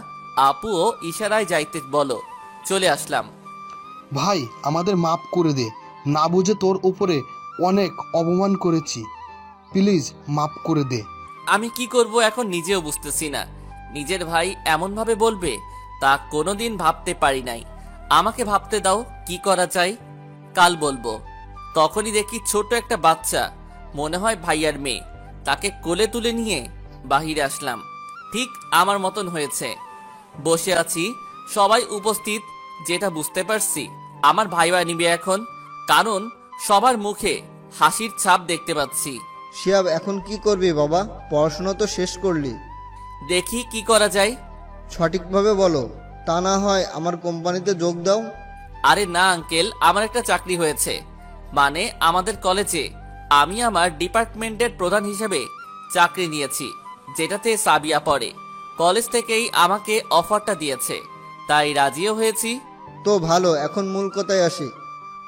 আপুও ইশারায় যাইতে বলো। চলে আসলাম। ভাই, আমাদের মাফ করে দে, না বুঝে তোর উপরে অনেক অপমান করেছি, প্লিজ মাফ করে দে। আমি কি করব এখন নিজেও বুঝতেছি না। নিজের ভাই এমন ভাবে বলবে তা কোনোদিন ভাবতে পারি নাই। আমাকে ভাবতে দাও কি করা যায়, কাল বলবো। তখনই দেখি ছোট একটা বাচ্চা, মনে হয় ভাইয়ার মেয়ে, তাকে কোলে তুলে নিয়ে বাহিরে আসলাম। ঠিক আমার মতন হয়েছে, বসে আছি, সবাই উপস্থিত। যেটা বুঝতে পারছি, আমার ভাইয়া নিবে এখন, কারণ সবার মুখে হাসির ছাপ দেখতে পাচ্ছি। শিহাব, এখন কি করবি বাবা? পড়াশোনা তো শেষ করলি। দেখি কি করা যায়। সঠিকভাবে বলো, তা না হয় আমার কোম্পানিতে যোগ দাও। আরে না আঙ্কেল, আমার একটা চাকরি হয়েছে, মানে আমাদের কলেজে আমি আমার ডিপার্টমেন্টের প্রধান হিসেবে চাকরি নিয়েছি, যেটাতে সাবিয়া পড়ে। কলেজ থেকেই আমাকে অফারটা দিয়েছে, তাই রাজিও হয়েছি। তো ভালো, এখন মূল কথায় আসি।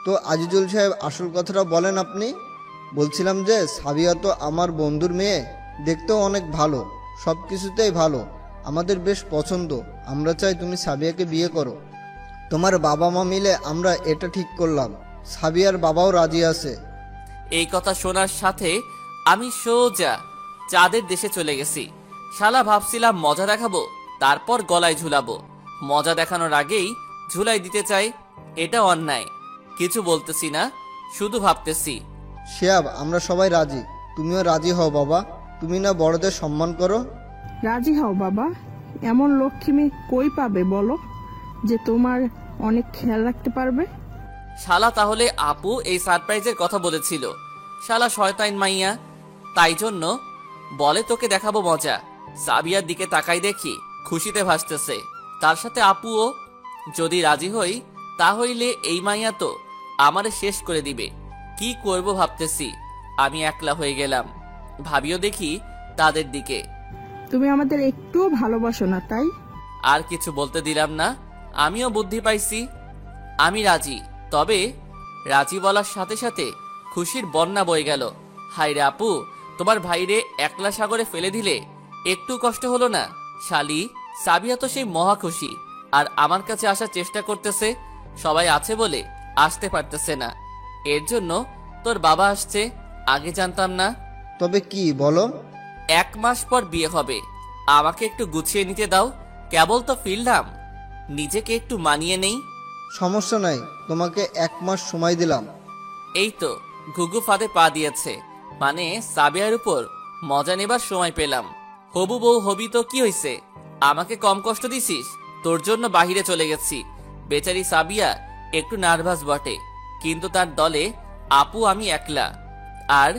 তো আজিজুল সাহেব, আসল কথাটা বলেন আপনি। বলছিলাম যে সাবিয়া তো আমার বন্ধুর মেয়ে, দেখতেও অনেক ভালো, সব কিছুতেই ভালো, আমাদের বেশ পছন্দ। আমরা চাই তুমি সাবিয়াকে বিয়ে করো। তোমার বাবা মা মিলে আমরা এটা ঠিক করলাম, সাবিয়ার বাবাও রাজি আছে। এই কথা শোনার সাথে আমি সোজা চাঁদের দেশে চলে গেছি। শালা ভাবছিলাম মজা দেখাবো, তারপর গলায় ঝুলাবো। মজা দেখানোর আগেই ঝুলাই দিতে চাই, এটা অন্যায়। কিছু বলতেছি না, শুধু ভাবতেছি। শিহাব, আমরা সবাই রাজি, তুমিও রাজি হও বাবা। তুমি না বড়দের সম্মান করো। রাজি হও বাবা, এমন লক্ষ্মী মেয়ে কই পাবে বলো, যে তোমার অনেক খেয়াল রাখতে পারবে। শালা তাহলে আপু এই সারপ্রাইজের কথা বলেছিল। শালা শয়তান মাইয়া, তাই জন্য বলে তোকে দেখাবো মজা। সাবিয়ার দিকে তাকাই দেখি খুশিতে ভাসতেছে, তার সাথে আপুও। যদি রাজি হই তাহলে এই মাইয়া তো আমারে শেষ করে দিবে। কি করব ভাবতেছি, আমি একলা হয়ে গেলাম। ভাবিও দেখি তাদের দিকে। তুমি আমাদের একটুও ভালোবাসো না, তাই? আর কিছু বলতে দিলাম না, আমিও বুদ্ধি পাইছি। আমি রাজি, তবে রাজি বলার সাথে সাথে খুশির বন্যা বয়ে গেল। হায়রে আপু, তোমার ভাইরে একলা সাগরে ফেলে দিলে একটু কষ্ট হলো না? শালি, সাবিয়া তো সেই মহা খুশি, আর আমার কাছে আসার চেষ্টা করতেছে। সবাই আছে বলে আসতে পারতেছে না, এর জন্য তোর বাবা আসছে। আগে জানতাম না। তবে কি বলো? 1 মাস পর বিয়ে হবে, আমাকে একটু গুছিয়ে নিতে দাও। কেবল তো ফিরলাম, নিজেকে একটু মানিয়ে নেই। সমস্যা নাই, তোমাকে 1 মাস সময় দিলাম। এই তো ঘুঘু ফাঁদে পা দিয়েছে, মানে সাবিয়ার উপর মজা নেবার সময় পেলাম। হবু বউ হবি তো কি হইছে, আমাকে কম কষ্ট দিছিস? তোর জন্য বাহিরে চলে গেছি, বেচারি সাবিয়া একটু নার্ভাস বটে, কিন্তু তার দলে আপু আমি একলা। আর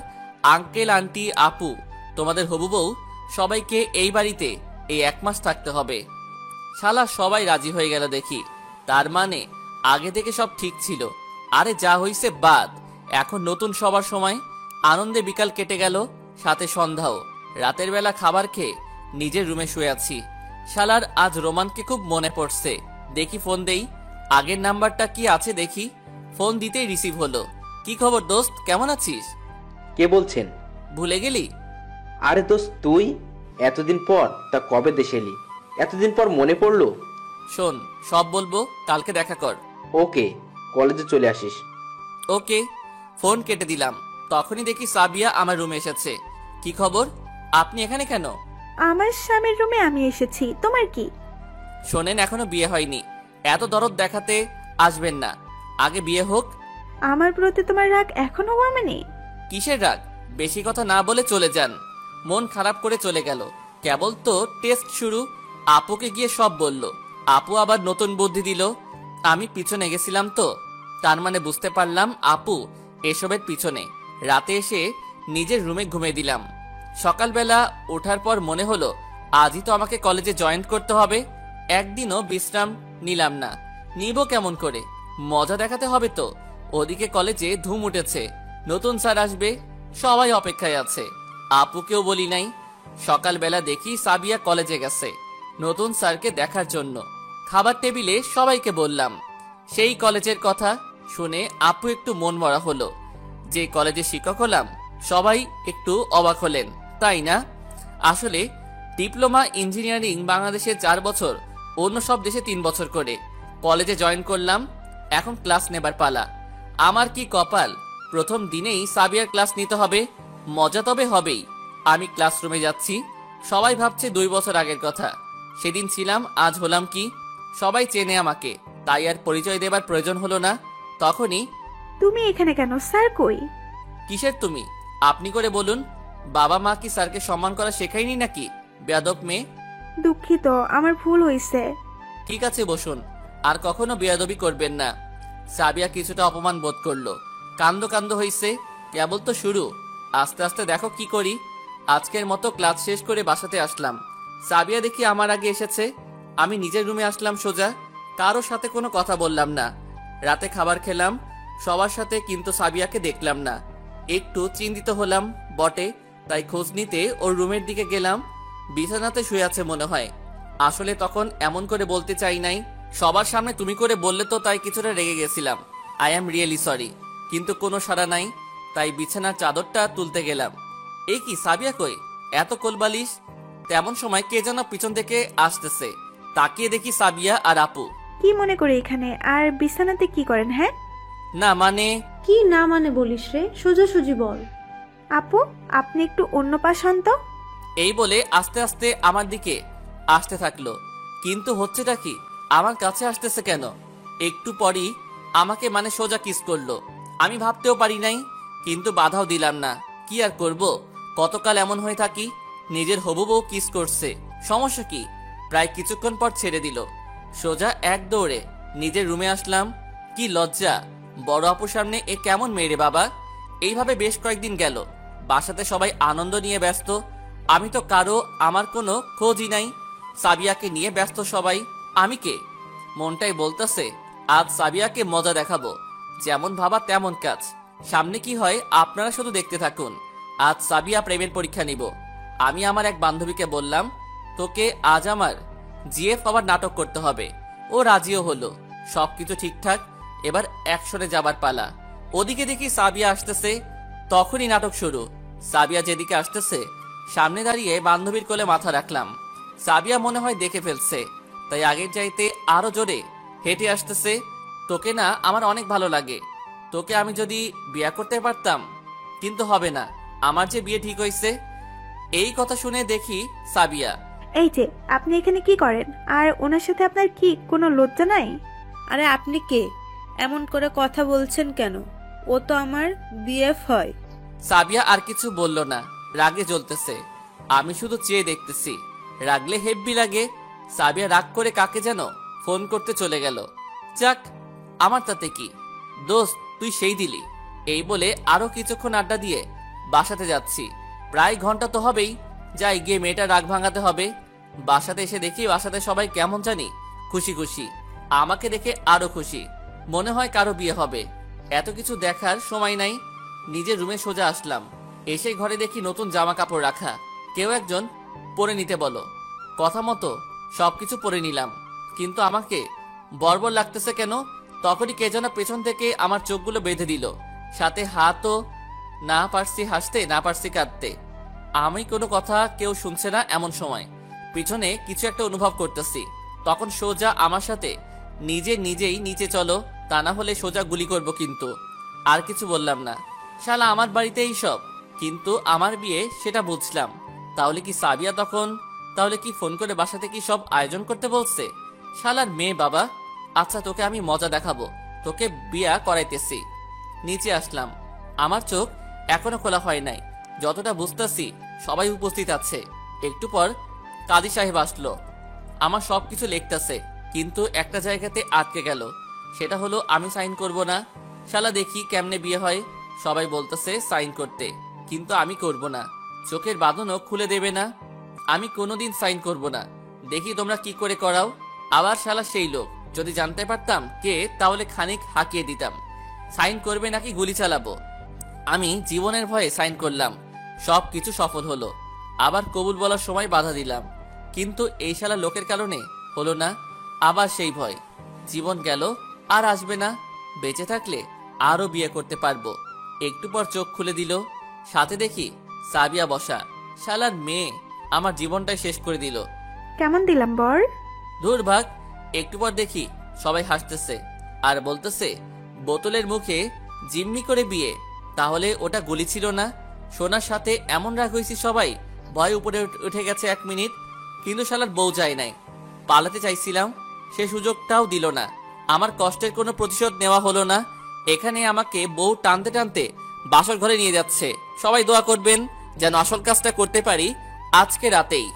আঙ্কেল আন্টি আপু তোমাদের হবু বউ সবাইকে এই বাড়িতে এই 1 মাস থাকতে হবে। শালা সবাই রাজি হয়ে গেল দেখি। তার মানে আগে থেকে সব ঠিক ছিল। আরে যা হইছে বাদ, এখন নতুন সবার সময়। আনন্দে বিকাল কেটে গেল, সাথে সন্ধ্যাও। রাতের বেলা খাবার খেয়ে নিজের রুমে শুয়ে আছি। শালার আজ রোমানকে খুব মনে পড়ছে। দেখি ফোন দেই, আগের নাম্বারটা কি আছে দেখি। ফোন দিতেই রিসিভ হলো। কি খবর দোস্ত, কেমন আছিস? কে বলছেন? ভুলে গেলি? আরে দোস্ত তুই, এতদিন পর তা কবে দেশে এলি? এতদিন পর মনে পড়লো। শোন, সব বলবো, কালকে দেখা কর। ওকে, কলেজে চলে আসিস। ওকে। ফোন কেটে দিলাম। তখনই দেখি সাবিয়া আমার রুমে এসেছে। কি খবর, আপনি এখানে কেন? আমার স্বামীর রুমে আমি এসেছি, তোমার কি? শোনেন, এখনো বিয়ে হয়নি, এত দরদ দেখাতে আসবেন না। আগে বিয়ে হোক। আমার প্রতি তোমার রাগ এখনো কমেনি? কিসের রাগ? বেশি কথা না বলে চলে যান। মন খারাপ করে চলে গেল। কেবল তো টেস্ট শুরু। আপুকে গিয়ে সব বলল। আপু আবার নতুন বুদ্ধি দিল। আমি পিছনে গেছিলাম তো, তার মানে বুঝতে পারলাম আপু এসবের পিছনে। রাতে এসে নিজের রুমে ঘুমিয়ে দিলাম। সকালবেলা ওঠার পর মনে হলো আজই তো আমাকে কলেজে জয়েন করতে হবে। একদিনও বিশ্রাম নিলাম না। নিব কেমন করে? মজা দেখাতে হবে তো। ওদিকে কলেজে ধুম উঠেছে, নতুন স্যার আসবে, সবাই অপেক্ষায় আছে। আপুকেও বলি নাই। সকালবেলা দেখি সাবিয়া কলেজে গেছে নতুন স্যারকে দেখার জন্য। খাবার টেবিলে সবাইকে বললাম সেই কলেজের কথা। শুনে আপু একটু মন মরা হলো। যে কলেজে শিক্ষক হলাম সবাই একটু অবাক হলেন, তাই না? আসলে ডিপ্লোমা ইঞ্জিনিয়ারিং বাংলাদেশে 4 বছর, অন্য সব দেশে 3 বছর করে। কলেজে জয়েন করলাম, এখন ক্লাস নেবার পালা। আমার কি কপাল, প্রথম দিনেই সাবিয়ার ক্লাস নিতে হবে। মজা তবে হবেই। আমি ক্লাসরুমে যাচ্ছি, সবাই ভাবছে 2 বছর আগের কথা। সেদিন ছিলাম, আজ হলাম কি। সবাই চেনে আমাকে, তাই আর পরিচয় দেবার প্রয়োজন হলো না। তখনই, তুমি এখানে কেন? স্যার কই? কিসের তুমি? আপনি করে বলুন। বাবা মা কি স্যারকে সম্মান করা শেখায়নি নাকি? বেয়াদব মেয়ে। দুঃখিত, আমার ভুল হয়েছে। ঠিক আছে বসুন, আর কখনো বেয়াদবি করবেন না। সাবিয়া কিছুটা অপমান বোধ করলো। কান্দ কান্দ হইছে, কেবল তো শুরু, আস্তে আস্তে দেখো কি করি। আজকের মতো ক্লাস শেষ করে বাসাতে আসলাম। সাবিয়া দেখি আমার আগে এসেছে। আমি নিজের রুমে আসলাম সোজা, কারো সাথে কোনো কথা বললাম না। রাতে খাবার খেলাম সবার সাথে, কিন্তু সাবিয়াকে দেখলাম না। একটু চিন্তিত হলাম বটে, তাই খোঁজ নিতে ওর রুমের দিকে গেলাম। বিছানাতে শুয়ে আছে মনে হয়। আসলে তখন এমন করে বলতে চাই নাই, সবার সামনে তুমি করে বললে তো, তাই কিছুটা রেগে গেছিলাম। I am really sorry. কিন্তু কোনো সাড়া নাই, তাই বিছানার চাদরটা তুলতে গেলাম। এই কি, সাবিয়া কই? এত কোলবালিশ। তেমন সময় কে যেন পিছন থেকে আসতেছে। তাকিয়ে দেখি সাবিয়া আর আপু। কি মনে করে এখানে? আর বিছানাতে কি করেন? হ্যাঁ, না মানে। কি না মানে বলিস রে, সোজাসুজি বল। আপু, আপনি একটু অন্য পাশ হন তো। এই বলে আস্তে আস্তে আমার দিকে আসতে থাকলো। কিন্তু হচ্ছেটা কি? আমার কাছে আসতেছে কেন? একটু পরই আমাকে মানে সোজা কিস করলো। আমি ভাবতেও পারি নাই, কিন্তু বাধাও দিলাম না। কি আর করব, কতকাল এমন হয়ে থাকি। নিজের হবু বউ কিস করছে, সমস্যা কি? প্রায় কিছুক্ষণ পর ছেড়ে দিল। সোজা এক দৌড়ে নিজের রুমে আসলাম। কি লজ্জা, বড় আপুর সামনে এ কেমন মেয়ে বাবা। এইভাবে বেশ কয়েকদিন গেল। বাসাতে সবাই আনন্দ নিয়ে ব্যস্ত, আমি তো কারো আমার কোনো খোঁজই নাই। সাবিয়াকে নিয়ে ব্যস্ত সবাই, আমি কে? মনটাই বলতেছে আজ সাবিয়াকে মজা দেখাবো। যেমন ভাবা তেমন কাজ। সামনে কি হয় আপনারা শুধু দেখতে থাকুন। আজ সাবিয়া প্রেমের পরীক্ষা নিব। আমি আমার এক বান্ধবীকে বললাম, তোকে আজ আমার জিএফ আবার নাটক করতে হবে। ও রাজিও হলো। সবকিছু ঠিকঠাক, এবার অ্যাকশনে যাবার পালা। ওদিকে দেখি সাবিয়া আসতেছে, তখনই নাটক শুরু। সাবিয়া যেদিকে আসতেছে সামনে দাঁড়িয়ে বান্ধবীর কোলে মাথা রাখলাম। সাবিয়া মনে হয় দেখে ফেলছে, তাই আগের চাইতে আরো জোরে হেঁটে আসতেছে। তোকে না আমার অনেক ভালো লাগে, তোকে আমি যদি বিয়ে করতে পারতাম, কিন্তু হবে না, আমার যে বিয়ে ঠিক হয়েছে। এই কথা শুনে দেখি সাবিয়া। এই যে, আপনি এখানে কি করেন? আর ওনার সাথে আপনার কি কোনো লজ্জা নাই? আরে আপনি কে? এমন করে কথা বলছেন কেন? ও তো আমার বিএফ হয়। সাবিয়া আর কিছু বলল না, রাগে জ্বলতেছে। আমি শুধু চেয়ে দেখতেছি। রাগলে হেব্বি লাগে। সাবিয়া রাগ করে কাকে যেন ফোন করতে চলে গেল। যাক, আমার তাতে কি, দোস্ত তুই সেই দিলি। এই বলে আরো কিছুক্ষণ আড্ডা দিয়ে বাসাতে যাচ্ছি। প্রায় ঘন্টা তো হবেই। যাই গিয়ে মেয়েটা রাগ ভাঙাতে হবে। বাসাতে এসে দেখি বাসাতে সবাই কেমন জানি খুশি খুশি, আমাকে দেখে আরো খুশি, মনে হয় কারো বিয়ে হবে। এত কিছু দেখার সময় নাই। নিজের রুমে সোজা আসলাম। এসে ঘরে দেখি নতুন জামা কাপড় রাখা, কেউ একজন পরে নিতে বলো। কথা মতো সবকিছু পরে নিলাম, কিন্তু আমাকে বর্বর লাগতেছে কেন। তখনই কে যেন পেছন থেকে আমার চোখগুলো বেঁধে দিল, সাথে হাতও। না পারছি হাসতে, না পারছি কাঁদতে। আমি কোনো কথা কেউ শুনছে না। এমন সময় পিছনে কিছু একটা অনুভব করতেছি। তখন সোজা আমার সাথে নিজেই নিচে চলো, তা না হলে সোজা গুলি করব। কিন্তু আর কিছু বললাম না। শালা আমার বাড়িতেই সব, কিন্তু আমার বিয়ে সেটা বুঝলাম। তাহলে কি সাবিয়া তাহলে কি ফোন করে বাসাতে কি সব আয়োজন করতে বলছে? শালার মেয়ে বাবা। আচ্ছা তোকে আমি মজা দেখাবো, তোকে বিয়া করাইতেছি। নিচে আসলাম। আমার চোখ এখনো খোলা হয় নাই। যতটা বুঝতেছি সবাই উপস্থিত আছে। একটু পর কাজী সাহেব আসলো। আমার সবকিছু লিখতেছে, কিন্তু একটা জায়গাতে আটকে গেল। সেটা হলো আমি সাইন করব না। শালা দেখি কেমনে বিয়ে হয়। সবাই বলতেছে সাইন করতে, কিন্তু আমি করব না। চোখের বাঁধনও খুলে দেবে না। আমি কোনোদিন সাইন করব না। দেখি তোমরা কি করে করাও। আবার শালা সেই লোক, যদি জানতে পারতাম কে তাহলে খানিক হাঁকিয়ে দিতাম। সাইন করবে নাকি গুলি চালাবো। আমি জীবনের ভয়ে সাইন করলাম। সব কিছু সফল হলো। আবার কবুল বলার সময় বাধা দিলাম, কিন্তু এই শালা লোকের কারণে হলো না। আবার সেই ভয়। জীবন গেল, আর আসবে না। বেঁচে থাকলে আরো বিয়ে করতে পারবো। একটু পর চোখ খুলে দিল, সাথে দেখি সাবিয়া বসা। শালার মেয়ে আমার জীবনটাই শেষ করে দিল। কেমন দিলাম বর? দূর ভাগ। একটু পর দেখি সবাই হাসতেছে আর বলতেছে বোতলের মুখে জিম্মি করে বিয়ে। তাহলে ওটা গুলি ছিল না? সোনার সাথে এমন রাগ হয়েছি সবাই, ভয় উপরে উঠে গেছে 1 মিনিট। কিন্তু শালার বউ যায় নাই। পালাতে চাইছিলাম, সে সুযোগটাও দিল না। আমার কষ্টের কোনো প্রতিশোধ নেওয়া হলো না। এখানে আমাকে বউ টানতে টানতে বাসর ঘরে নিয়ে যাচ্ছে। সবাই দোয়া করবেন যেন আসল কাজটা করতে পারি আজকে রাতেই।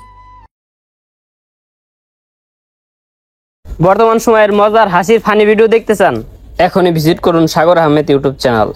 বর্তমান সময়ের মজার হাসির ফানি ভিডিও দেখতে চান? এখনই ভিজিট করুন সাগর আহমেদ ইউটিউব চ্যানেল।